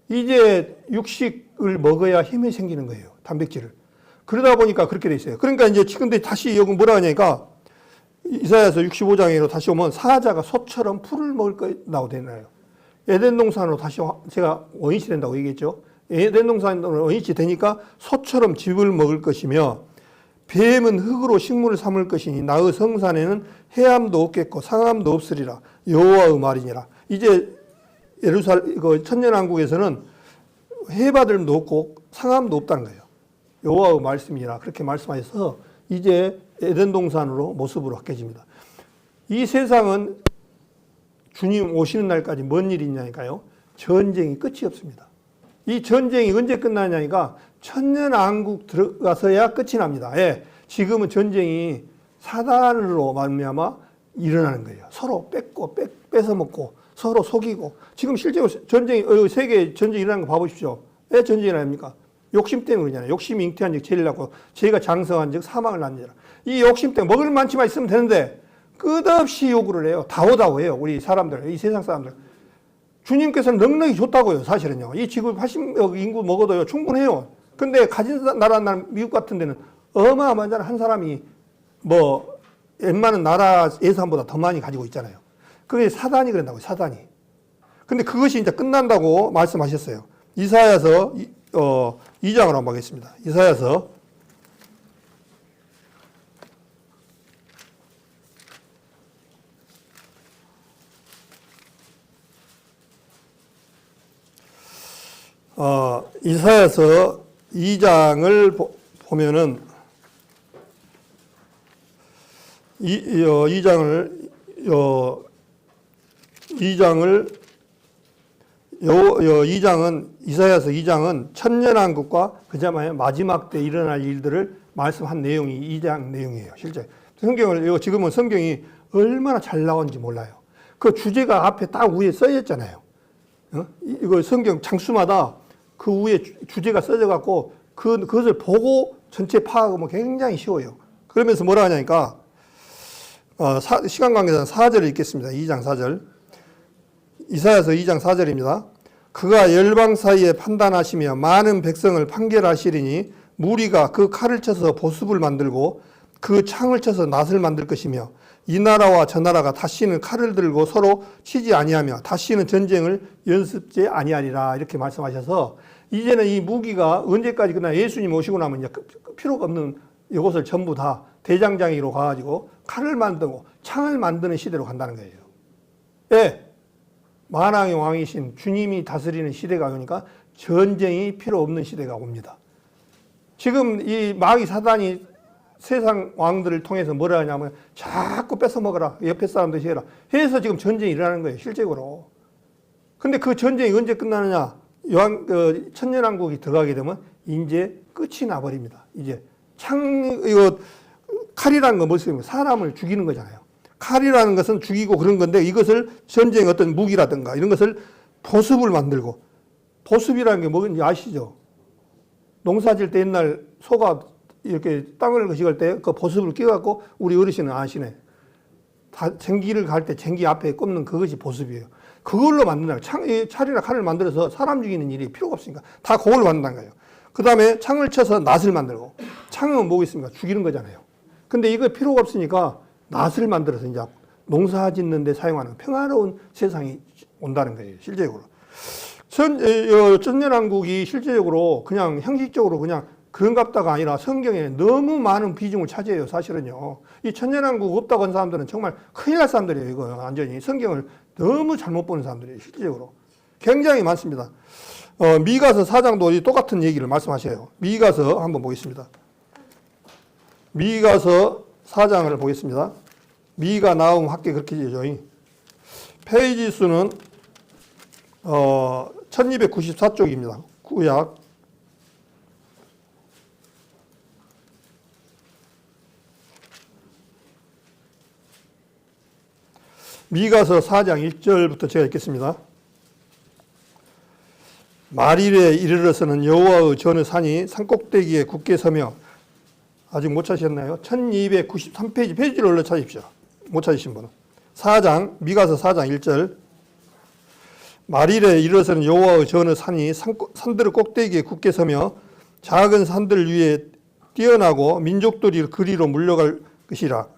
이제 육식을 먹어야 힘이 생기는 거예요. 단백질을. 그러다 보니까 그렇게 돼 있어요. 그러니까 이제 근데 다시 여기 뭐라 하냐니까 이사야서 65장으로 다시 오면 사자가 소처럼 풀을 먹을 거라고 되나요? 에덴 동산으로 다시 제가 원위치 된다고 얘기했죠. 에덴 동산으로 원위치 되니까 소처럼 즙을 먹을 것이며 뱀은 흙으로 식물을 삼을 것이니 나의 성산에는 해함도 없겠고 상함도 없으리라. 여호와의 말이니라. 이제 천년왕국에서는 해바들도 없고 상함도 없다는 거예요. 여호와의 말씀이라 그렇게 말씀하셔서 이제 에덴 동산으로 모습으로 바뀌어집니다. 이 세상은 주님 오시는 날까지 뭔 일이 있냐니까요. 전쟁이 끝이 없습니다. 이 전쟁이 언제 끝나냐니까 천년왕국 들어가서야 끝이 납니다. 예, 지금은 전쟁이 사단으로 말미암아 일어나는 거예요. 서로 뺏어 먹고 서로 속이고 지금 실제로 세계 전쟁이 일어나는 거 봐보십시오. 왜 전쟁이 일어납니까? 욕심 때문에 그러잖아요. 욕심이 잉태한 즉 죄를 낳고 죄가 장성한 즉 사망을 낳느니라. 이 욕심 때문에 먹을 만치만 있으면 되는데 끝없이 요구를 해요. 다오다오해요. 우리 사람들, 이 세상 사람들. 주님께서는 넉넉히 줬다고요. 사실은요. 이 지구 80억 인구 먹어도요. 충분해요. 근데 가진 나라는 미국 같은 데는 어마어마한 한 사람이 뭐 웬만한 나라 예산보다 더 많이 가지고 있잖아요. 그게 사단이 그런다고요. 사단이. 근데 그것이 이제 끝난다고 말씀하셨어요. 이사야서 2장으로 한번 보겠습니다. 이사야서 2장을 보면은 2장은 이사야서 2장은 천년왕국과 그자마의 마지막 때 일어날 일들을 말씀한 내용이 2장 내용이에요. 실제 성경을 지금은 성경이 얼마나 잘 나온지 몰라요. 그 주제가 앞에 딱 위에 써져 있잖아요. 이거 성경 장수마다 그 위에 주제가 써져 갖고 그것을 보고 전체 파악하면 굉장히 쉬워요. 그러면서 뭐라 하냐니까 시간 관계상 4절을 읽겠습니다. 2장 4절. 이사야서 2장 4절입니다. 그가 열방 사이에 판단하시며 많은 백성을 판결하시리니 무리가 그 칼을 쳐서 보습을 만들고 그 창을 쳐서 낫을 만들 것이며 이 나라와 저 나라가 다시는 칼을 들고 서로 치지 아니하며 다시는 전쟁을 연습지 아니하리라 이렇게 말씀하셔서 이제는 이 무기가 언제까지 끝나 예수님 오시고 나면 이제 필요가 없는 이것을 전부 다 대장장이로 가가지고 칼을 만들고 창을 만드는 시대로 간다는 거예요. 예. 만왕의 왕이신 주님이 다스리는 시대가 오니까 전쟁이 필요 없는 시대가 옵니다. 지금 이 마귀 사단이 세상 왕들을 통해서 뭐라 하냐면 자꾸 뺏어 먹어라. 옆에 사람도 해라. 해서 지금 전쟁이 일어나는 거예요. 실제로. 근데 그 전쟁이 언제 끝나느냐? 천년왕국이 들어가게 되면 이제 끝이 나버립니다. 이제 칼이라는 건 무엇이냐? 사람을 죽이는 거잖아요. 칼이라는 것은 죽이고 그런 건데 이것을 전쟁의 어떤 무기라든가 이런 것을 보습을 만들고, 보습이라는 게 뭐인지 아시죠? 농사 질 때 옛날 소가 이렇게 땅을 거식할 때 그 보습을 끼워갖고 우리 어르신은 아시네. 쟁기를 갈 때 쟁기 앞에 꼽는 그것이 보습이에요. 그걸로 만든다. 칼이나 칼을 만들어서 사람 죽이는 일이 필요가 없으니까 다 그걸로 만든다는 거예요. 그 다음에 창을 쳐서 낫을 만들고, 창은 뭐겠습니까? 죽이는 거잖아요. 근데 이거 필요가 없으니까 낫을 만들어서 이제 농사 짓는 데 사용하는 평화로운 세상이 온다는 거예요. 실제적으로. 천년왕국이 실제적으로 그냥 형식적으로 그냥 그런갑다가 아니라 성경에 너무 많은 비중을 차지해요. 사실은요. 이 천년왕국 없다고 하는 사람들은 정말 큰일 날 사람들이에요. 이거 완전히 성경을 너무 잘못 보는 사람들이에요. 실제적으로. 굉장히 많습니다. 미가서 4장도 똑같은 얘기를 말씀하셔요. 미가서 한번 보겠습니다. 미가서 4장을 보겠습니다. 미가 나움 학계 그렇게 되죠. 페이지 수는 1294쪽입니다. 구약. 미가서 4장 1절부터 제가 읽겠습니다. 말일에 이르러서는 여호와의 전의 산이 산꼭대기에 굳게 서며, 아직 못 찾으셨나요? 1293페이지, 페이지를 올려 찾으십시오. 못 찾으신 분은. 미가서 4장 1절. 말일에 이르러서는 여호와의 전의 산이 산들의 꼭대기에 굳게 서며 작은 산들 위에 뛰어나고 민족들이 그리로 물려갈 것이라.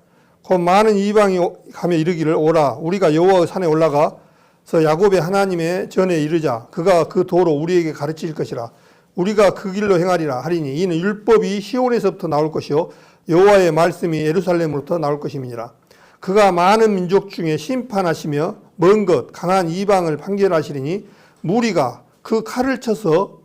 곧 많은 이방이 가며 이르기를, 오라 우리가 여호와의 산에 올라가서 야곱의 하나님의 전에 이르자. 그가 그 도로 우리에게 가르칠 것이라. 우리가 그 길로 행하리라 하리니 이는 율법이 시온에서부터 나올 것이요 여호와의 말씀이 예루살렘으로부터 나올 것임이니라. 그가 많은 민족 중에 심판하시며 먼 것 강한 이방을 판결하시리니 무리가 그 칼을 쳐서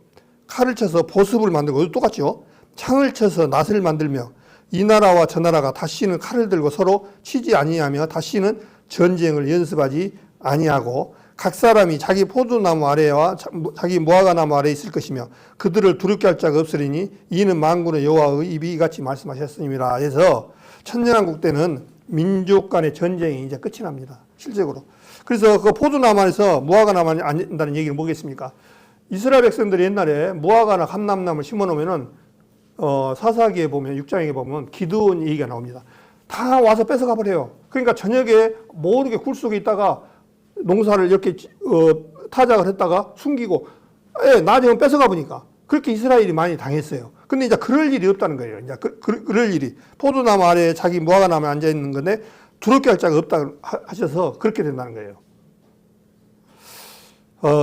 보습을 만들고, 똑같죠. 창을 쳐서 낫을 만들며 이 나라와 저 나라가 다시는 칼을 들고 서로 치지 아니하며 다시는 전쟁을 연습하지 아니하고 각 사람이 자기 포도나무 아래와 자기 무화과나무 아래에 있을 것이며 그들을 두렵게 할 자가 없으리니 이는 만군의 여호와의 입이 이같이 말씀하셨음이라. 해서 천년왕국 때는 민족 간의 전쟁이 이제 끝이 납니다. 실제로. 그래서 그 포도나무 안에서 무화과나무 안 된다는 얘기를 뭐겠습니까? 이스라엘 백성들이 옛날에 무화과나 감람나무를 심어 놓으면은 사사기에 보면, 6장에 보면 기드온 얘기가 나옵니다. 다 와서 뺏어가 버려요. 그러니까 저녁에 모르게 굴 속에 있다가 농사를 이렇게 타작을 했다가 숨기고, 나중에 뺏어가 보니까 그렇게 이스라엘이 많이 당했어요. 근데 이제 그럴 일이 없다는 거예요. 이제 그럴 일이. 포도나무 아래에 자기 무화과나무에 앉아 있는 건데 두렵게 할 자가 없다 하셔서 그렇게 된다는 거예요.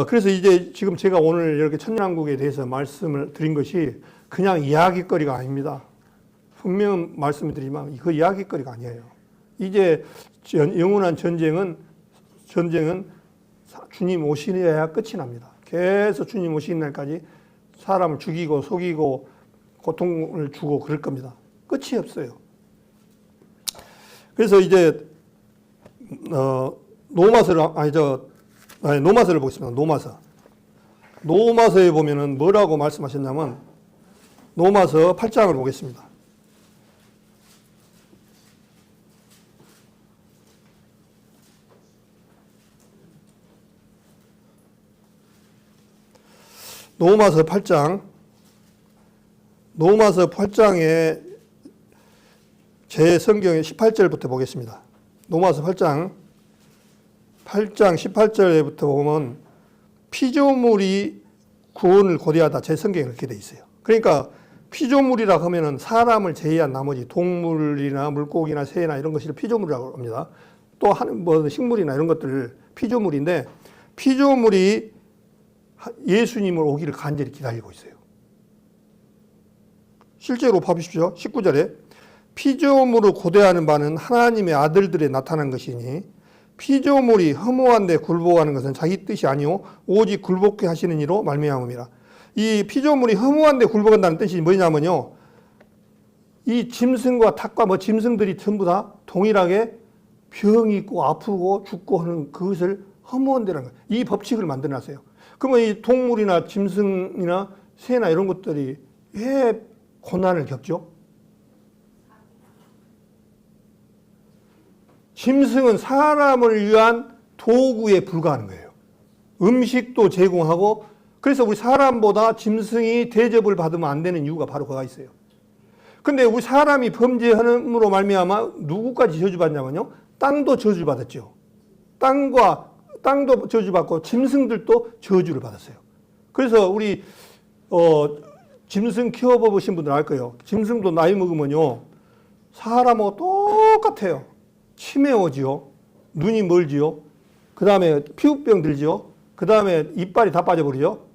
그래서 이제 지금 제가 오늘 이렇게 천년왕국에 대해서 말씀을 드린 것이 그냥 이야기거리가 아닙니다. 분명 말씀을 드리지만 그 이야기거리가 아니에요. 이제 영원한 전쟁은 주님 오시려야 끝이 납니다. 계속 주님 오시는 날까지 사람을 죽이고 속이고 고통을 주고 그럴 겁니다. 끝이 없어요. 그래서 이제 노마서를 보겠습니다. 노마서에 보면은 뭐라고 말씀하셨냐면 노마서 8장을 보겠습니다. 노마서 8장에 제 성경의 18절부터 보겠습니다. 노마서 8장 18절부터 보면 피조물이 구원을 고대하다. 제 성경에 그렇게 돼 있어요. 그러니까 피조물이라 하면은 사람을 제외한 나머지 동물이나 물고기나 새나 이런 것을 피조물이라고 합니다. 또 식물이나 이런 것들 피조물인데, 피조물이 예수님을 오기를 간절히 기다리고 있어요. 실제로 봐보십시오. 19절에 피조물을 고대하는 바는 하나님의 아들들에 나타난 것이니 피조물이 허무한데 굴복하는 것은 자기 뜻이 아니오 오직 굴복케 하시는 이로 말미암음이라. 이 피조물이 허무한데 굴복한다는 뜻이 뭐냐면요. 이 짐승과 닭과 뭐 짐승들이 전부 다 동일하게 병이 있고 아프고 죽고 하는 그것을 허무한데라는 거예요. 이 법칙을 만들어놨어요. 그러면 이 동물이나 짐승이나 새나 이런 것들이 왜 고난을 겪죠? 짐승은 사람을 위한 도구에 불과한 거예요. 음식도 제공하고 그래서 우리 사람보다 짐승이 대접을 받으면 안 되는 이유가 바로 그가 있어요. 근데 우리 사람이 범죄함으로 말미암아 누구까지 저주받냐면요. 땅도 저주받았죠. 땅도 저주받고 짐승들도 저주를 받았어요. 그래서 우리 짐승 키워보신 분들 알 거예요. 짐승도 나이 먹으면요. 사람하고 똑같아요. 치매 오지요. 눈이 멀지요. 그 다음에 피부병 들지요. 그 다음에 이빨이 다 빠져버리죠.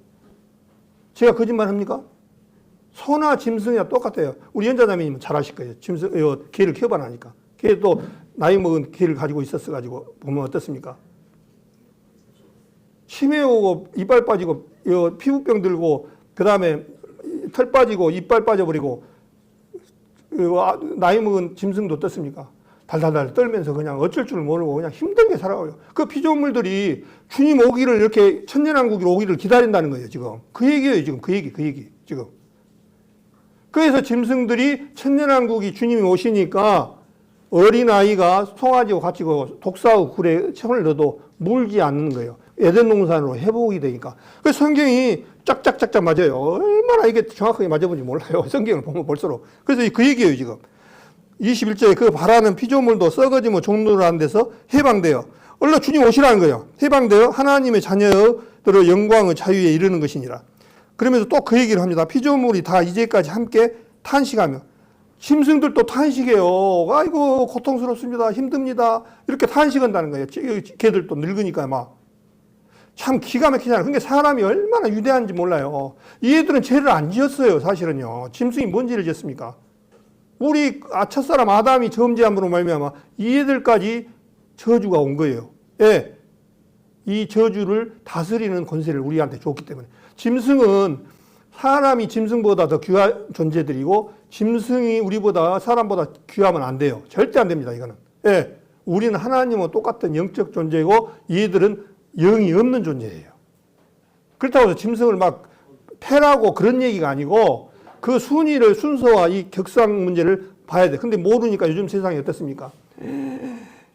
제가 거짓말 합니까? 소나 짐승이랑 똑같아요. 우리 연자자매님은 잘 아실 거예요. 개를 키워봐라니까. 개도 나이 먹은 개를 가지고 있었어가지고 보면 어떻습니까? 치매 오고 이빨 빠지고 피부병 들고 그 다음에 털 빠지고 이빨 빠져버리고 나이 먹은 짐승도 어떻습니까? 달달달 떨면서 그냥 어쩔 줄 모르고 그냥 힘들게 살아가요. 그 피조물들이 주님 오기를 이렇게 천년왕국으로 오기를 기다린다는 거예요. 지금 그 얘기예요. 지금 그 얘기 지금. 그래서 짐승들이 천년왕국이 주님이 오시니까 어린아이가 송아지와 같이 독사하고 굴에 손을 넣어도 물지 않는 거예요. 에덴 동산으로 회복이 되니까. 그래서 성경이 짝짝짝짝 맞아요. 얼마나 이게 정확하게 맞아본지 몰라요. 성경을 보면 볼수록. 그래서 그 얘기예요, 지금. 21절에 그 바라는 피조물도 썩어지며 종로라는 데서 해방되어. 얼른 주님 오시라는 거예요. 해방되어 하나님의 자녀들의 영광의 자유에 이르는 것이니라. 그러면서 또 그 얘기를 합니다. 피조물이 다 이제까지 함께 탄식하며. 짐승들도 탄식해요. 아이고, 고통스럽습니다. 힘듭니다. 이렇게 탄식한다는 거예요. 걔들도 늙으니까 막. 참 기가 막히잖아요. 그러니까 사람이 얼마나 위대한지 몰라요. 얘들은 죄를 안 지었어요, 사실은요. 짐승이 뭔 죄를 지었습니까? 우리 첫사람 아담이 점지함으로 말미암아 얘들까지 저주가 온 거예요. 예. 이 저주를 다스리는 권세를 우리한테 줬기 때문에. 짐승은 사람이 짐승보다 더 귀한 존재들이고 짐승이 우리보다 사람보다 귀하면 안 돼요. 절대 안 됩니다, 이거는. 예. 우리는 하나님과 똑같은 영적 존재이고 얘들은 영이 없는 존재예요. 그렇다고 해서 짐승을 막 패라고 그런 얘기가 아니고 그 순위를 순서와 이 격상 문제를 봐야 돼. 근데 모르니까 요즘 세상이 어떻습니까?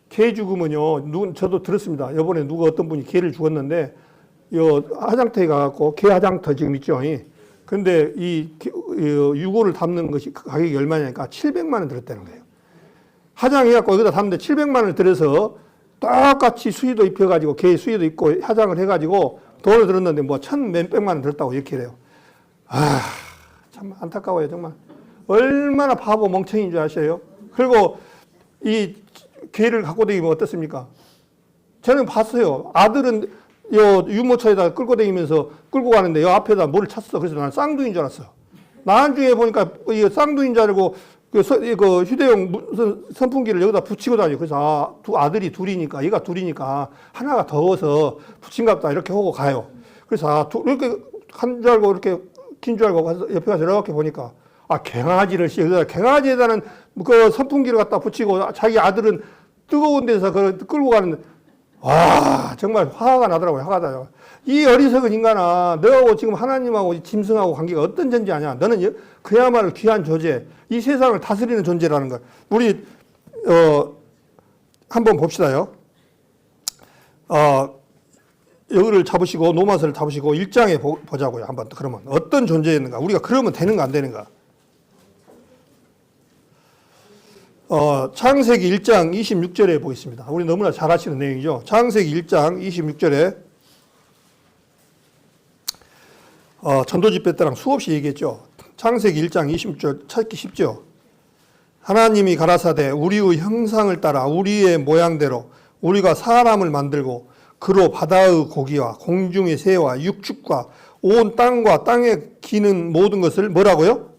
개 죽으면요. 저도 들었습니다. 이번에 누가 어떤 분이 개를 죽었는데 화장터에 가갖고 개 화장터 지금 있죠. 근데 이 유골을 담는 것이 가격이 얼마냐니까 700만 원 들었다는 거예요. 화장해갖고 여기다 담는데 700만 원을 들여서 똑같이 수의도 입혀가지고 개 수의도 입고 화장을 해가지고 돈을 들었는데 뭐 1,000몇백만 원 들었다고 이렇게 해요. 아, 참 안타까워요, 정말. 얼마나 바보 멍청이인 줄 아셔요? 그리고 이 개를 갖고 다니면 어떻습니까? 저는 봤어요. 아들은 유모차에다 끌고 다니면서 끌고 가는데 요 앞에다 뭐를 찼어. 그래서 나는 쌍둥이인 줄 알았어. 나중에 보니까 이 쌍둥이인 줄 알고 그 휴대용 무슨 선풍기를 여기다 붙이고 다녀요. 그래서 두 아들이 둘이니까 얘가 둘이니까 하나가 더워서 붙인갑다 이렇게 하고 가요. 그래서 이렇게 한 줄 알고 이렇게 긴 줄 알고 옆에 가서 이렇게 보니까 갱아지를 여기다 갱아지에다는 그 선풍기를 갖다 붙이고 자기 아들은 뜨거운 데서 끌고 가는. 와, 정말 화가 나더라고요. 화가 나요. 이 어리석은 인간아, 너하고 지금 하나님하고 짐승하고 관계가 어떤 존재 아니야? 너는 그야말로 귀한 존재, 이 세상을 다스리는 존재라는 것. 우리 한번 봅시다요. 여기를 잡으시고 노마서를 잡으시고 1장에 보자고요. 한번 그러면 어떤 존재였는가? 우리가 그러면 되는가 안 되는가? 창세기 1장 26절에 보겠습니다. 우리 너무나 잘 아시는 내용이죠. 창세기 1장 26절에 전도집회 때랑 수없이 얘기했죠. 창세기 1장 26절 찾기 쉽죠. 하나님이 가라사대 우리의 형상을 따라 우리의 모양대로 우리가 사람을 만들고 그로 바다의 고기와 공중의 새와 육축과 온 땅과 땅에 기는 모든 것을 뭐라고요?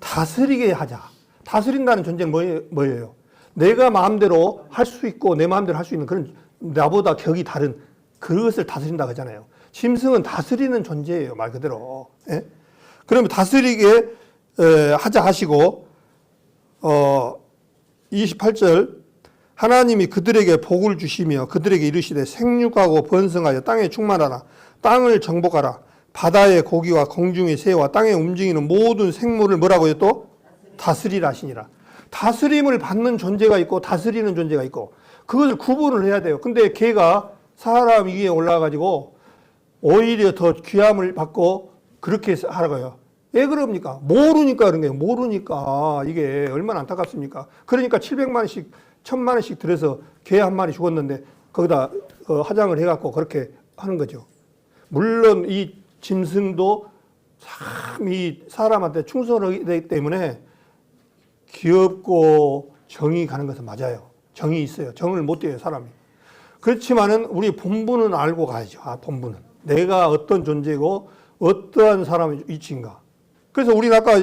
다스리게 하자. 다스린다는 존재는 뭐예요? 내가 마음대로 할 수 있고 내 마음대로 할 수 있는 그런 나보다 격이 다른 그것을 다스린다고 하잖아요. 짐승은 다스리는 존재예요, 말 그대로. 예? 그러면 다스리게 하자 하시고 28절 하나님이 그들에게 복을 주시며 그들에게 이르시되 생육하고 번성하여 땅에 충만하라. 땅을 정복하라. 바다의 고기와 공중의 새와 땅에 움직이는 모든 생물을 뭐라고요? 또 다스리라 하시니라. 다스림을 받는 존재가 있고 다스리는 존재가 있고 그것을 구분을 해야 돼요. 근데 걔가 사람 위에 올라가가지고 오히려 더 귀함을 받고 그렇게 하라고요. 왜 그럽니까? 모르니까 그런 거예요. 모르니까 이게 얼마나 안타깝습니까? 그러니까 700만 원씩 1000만 원씩 들여서 개 한 마리 죽었는데 거기다 화장을 해갖고 그렇게 하는 거죠. 물론 이 짐승도 참 이 사람한테 충성하기 때문에 귀엽고 정이 가는 것은 맞아요. 정이 있어요. 정을 못 떼요, 사람이. 그렇지만은 우리 본분은 알고 가야죠. 본분은. 내가 어떤 존재고 어떠한 사람의 위치인가. 그래서 우리는 아까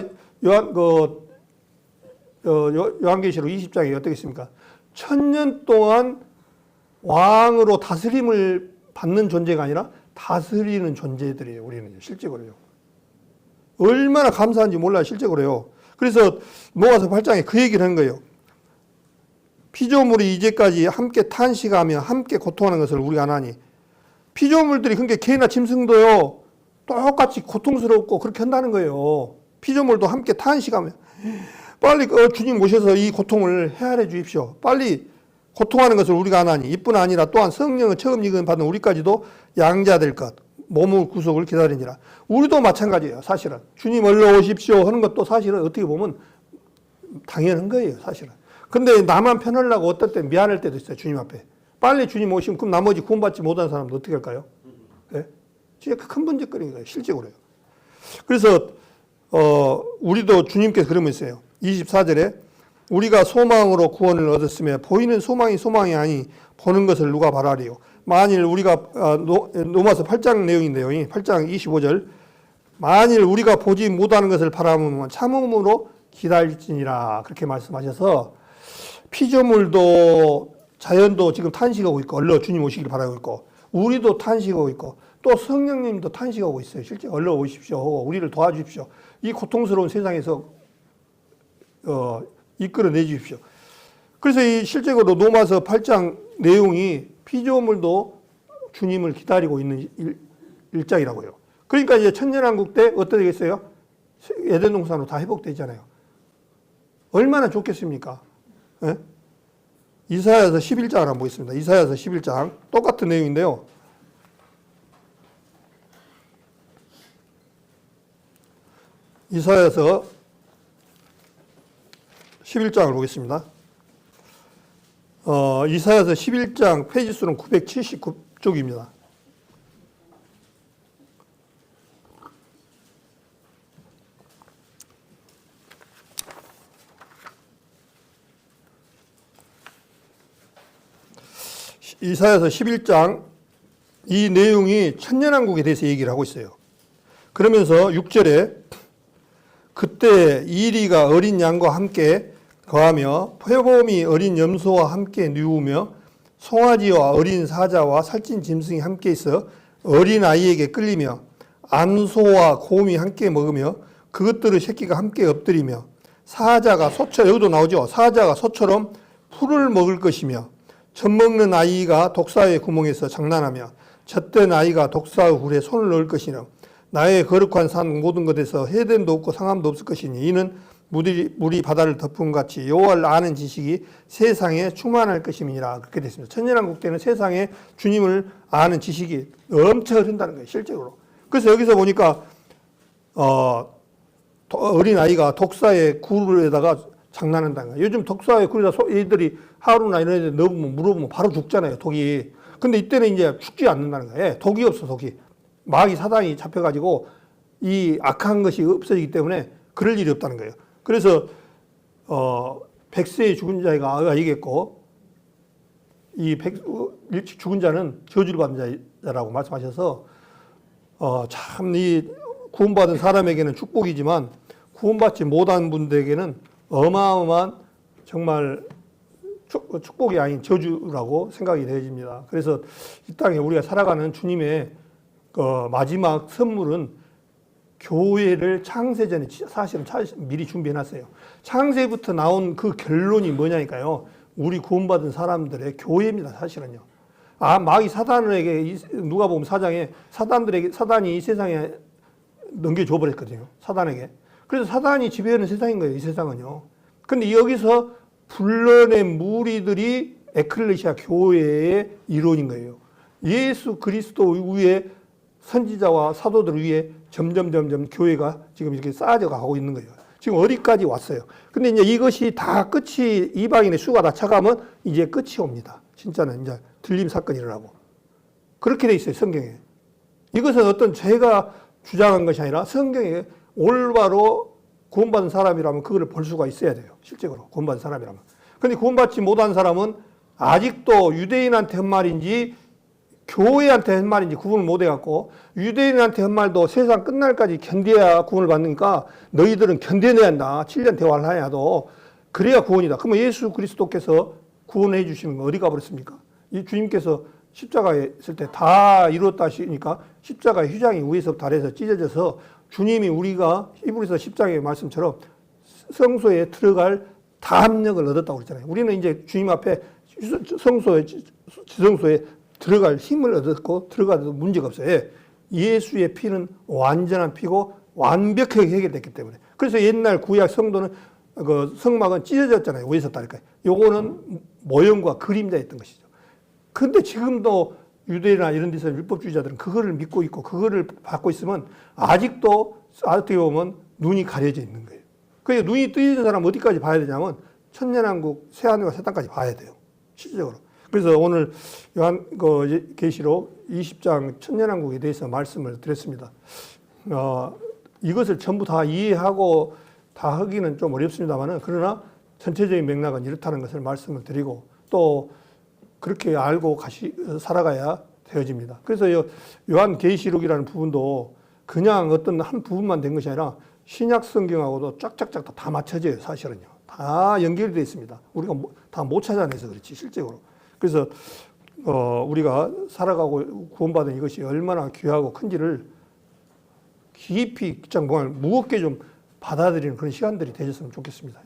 요한계시록 20장에 어떻게 있습니까? 1000년 동안 왕으로 다스림을 받는 존재가 아니라 다스리는 존재들이에요. 우리는 실제로요. 얼마나 감사한지 몰라요. 실제로요. 그래서 로마서 8장에 그 얘기를 한 거예요. 피조물이 이제까지 함께 탄식하며 함께 고통하는 것을 우리가 아나니 피조물들이 그러니까 개나 짐승도요. 똑같이 고통스럽고 그렇게 한다는 거예요. 피조물도 함께 탄식하며 빨리 주님 오셔서 이 고통을 헤아려 주십시오. 빨리 고통하는 것을 우리가 아나니 이뿐 아니라 또한 성령을 처음 익은 받은 우리까지도 양자될 것 몸의 구속을 기다리니라. 우리도 마찬가지예요. 사실은 주님 얼른 오십시오 하는 것도 사실은 어떻게 보면 당연한 거예요. 사실은. 근데 나만 편하려고 어떨 때 미안할 때도 있어요. 주님 앞에. 빨리 주님 오시면 그럼 나머지 구원받지 못한 사람도 어떻게 할까요? 네? 진짜 큰 번쩍거리는 거예요. 실제로요. 그래서 우리도 주님께서 그러면서요. 24절에 우리가 소망으로 구원을 얻었으며 보이는 소망이 아니 보는 것을 누가 바라리요. 만일 우리가 로마서 8장 내용인데요. 8장 25절 만일 우리가 보지 못하는 것을 바라보면 참음으로 기다릴지니라 그렇게 말씀하셔서 피조물도 자연도 지금 탄식하고 있고 얼른 주님 오시길 바라고 있고 우리도 탄식하고 있고 또 성령님도 탄식하고 있어요. 실제 얼른 오십시오. 우리를 도와주십시오. 이 고통스러운 세상에서 이끌어내 주십시오. 그래서 이 실제로 로마서 8장 내용이 피조물도 주님을 기다리고 있는 일장이라고요. 그러니까 이제 천년왕국 때 어떻게 되겠어요? 에덴 동산으로 다 회복되잖아요. 얼마나 좋겠습니까? 예? 이사야서 11장을 한번 보겠습니다. 이사야서 11장 똑같은 내용인데요. 이사야서 11장을 보겠습니다. 이사야서 11장 페이지 수는 979쪽입니다. 이사야서 11장 이 내용이 천년왕국에 대해서 얘기를 하고 있어요. 그러면서 6절에 그때 이리가 어린 양과 함께 거하며 표범이 어린 염소와 함께 누우며 송아지와 어린 사자와 살찐 짐승이 함께 있어 어린 아이에게 끌리며 암소와 곰이 함께 먹으며 그것들의 새끼가 함께 엎드리며 사자가 소처럼 여기도 나오죠. 사자가 소처럼 풀을 먹을 것이며 젖먹는 아이가 독사의 구멍에서 장난하며 젖된 아이가 독사의 굴에 손을 넣을 것이며 나의 거룩한 산 모든 것에서 해됨도 없고 상함도 없을 것이니 이는 물이 바다를 덮은 같이 여호와를 아는 지식이 세상에 충만할 것임이니라. 그렇게 됐습니다. 천년왕국 때는 세상에 주님을 아는 지식이 엄청 흐른다는 거예요. 실제로. 그래서 여기서 보니까 어린 아이가 독사의 굴에다가 장난한다는 거예요. 요즘 독사의 굴에다 애들이 하루나 이런 애들 넣으면 물어보면 바로 죽잖아요. 독이. 근데 이때는 이제 죽지 않는다는 거예요. 독이 없어. 독이. 마귀 사단이 잡혀가지고 이 악한 것이 없어지기 때문에 그럴 일이 없다는 거예요. 그래서 100세의 죽은 자가 얘기했고 이 일찍 죽은 자는 저주를 받는 자라고 말씀하셔서 참 이 구원받은 사람에게는 축복이지만 구원받지 못한 분들에게는 어마어마한 정말 축복이 아닌 저주라고 생각이 되어집니다. 그래서 이 땅에 우리가 살아가는 주님의 마지막 선물은 교회를 창세전에 사실은 미리 준비해놨어요. 창세부터 나온 그 결론이 뭐냐니까요. 우리 구원받은 사람들의 교회입니다. 사실은요. 마귀 사단에게 누가 보면 4장에 사단이 이 세상에 넘겨줘 버렸거든요. 사단에게. 그래서 사단이 지배하는 세상인 거예요. 이 세상은요. 근데 여기서 불러낸 무리들이 에클레시아 교회의 이론인 거예요. 예수 그리스도 위에 선지자와 사도들 위에 점점 교회가 지금 이렇게 쌓아져 가고 있는 거예요. 지금 어디까지 왔어요. 근데 이제 이것이 다 끝이 이방인의 수가 다 차가면 이제 끝이 옵니다. 진짜는 이제 들림 사건이 일어나고. 그렇게 돼 있어요, 성경에. 이것은 어떤 제가 주장한 것이 아니라 성경에 올바로 구원받은 사람이라면 그걸 볼 수가 있어야 돼요. 실제로 구원받은 사람이라면. 근데 구원받지 못한 사람은 아직도 유대인한테 한 말인지 교회한테 한 말인지 구분을 못 해갖고 유대인한테 한 말도 세상 끝날까지 견뎌야 구원을 받으니까 너희들은 견뎌내야 한다. 7년 대화를 해야도 그래야 구원이다. 그러면 예수 그리스도께서 구원해 주시는 건 어디 가버렸습니까? 이 주님께서 십자가에 있을 때 다 이루었다 하시니까 십자가의 휘장이 위에서부터 아래에서 찢어져서 주님이 우리가 히브리서 10장의 말씀처럼 성소에 들어갈 담력을 얻었다고 그랬잖아요. 우리는 이제 주님 앞에 지성소에 들어갈 힘을 얻었고 들어가도 문제가 없어요. 예수의 피는 완전한 피고 완벽하게 해결됐기 때문에. 그래서 옛날 구약 성도는 그 성막은 찢어졌잖아요. 위에서 따르니까. 요거는 모형과 그림자였던 것이죠. 근데 지금도 유대인이나 이런 데서 율법주의자들은 그거를 믿고 있고 그거를 받고 있으면 아직도 어떻게 보면 눈이 가려져 있는 거예요. 그러니까 눈이 뜨이는 사람 어디까지 봐야 되냐면 천년왕국 새하늘과 새 땅까지 봐야 돼요. 실질적으로. 그래서 오늘 요한계시록 20장 천년왕국에 대해서 말씀을 드렸습니다. 이것을 전부 다 이해하고 다 하기는 좀 어렵습니다만은 그러나 전체적인 맥락은 이렇다는 것을 말씀을 드리고 또 그렇게 알고 살아가야 되어집니다. 그래서 요한계시록이라는 부분도 그냥 어떤 한 부분만 된 것이 아니라 신약 성경하고도 쫙쫙쫙 다 맞춰져요. 사실은요. 다 연결되어 있습니다. 우리가 다 못 찾아내서 그렇지 실제로. 그래서 우리가 살아가고 구원받은 이것이 얼마나 귀하고 큰지를 깊이 무겁게 좀 받아들이는 그런 시간들이 되셨으면 좋겠습니다.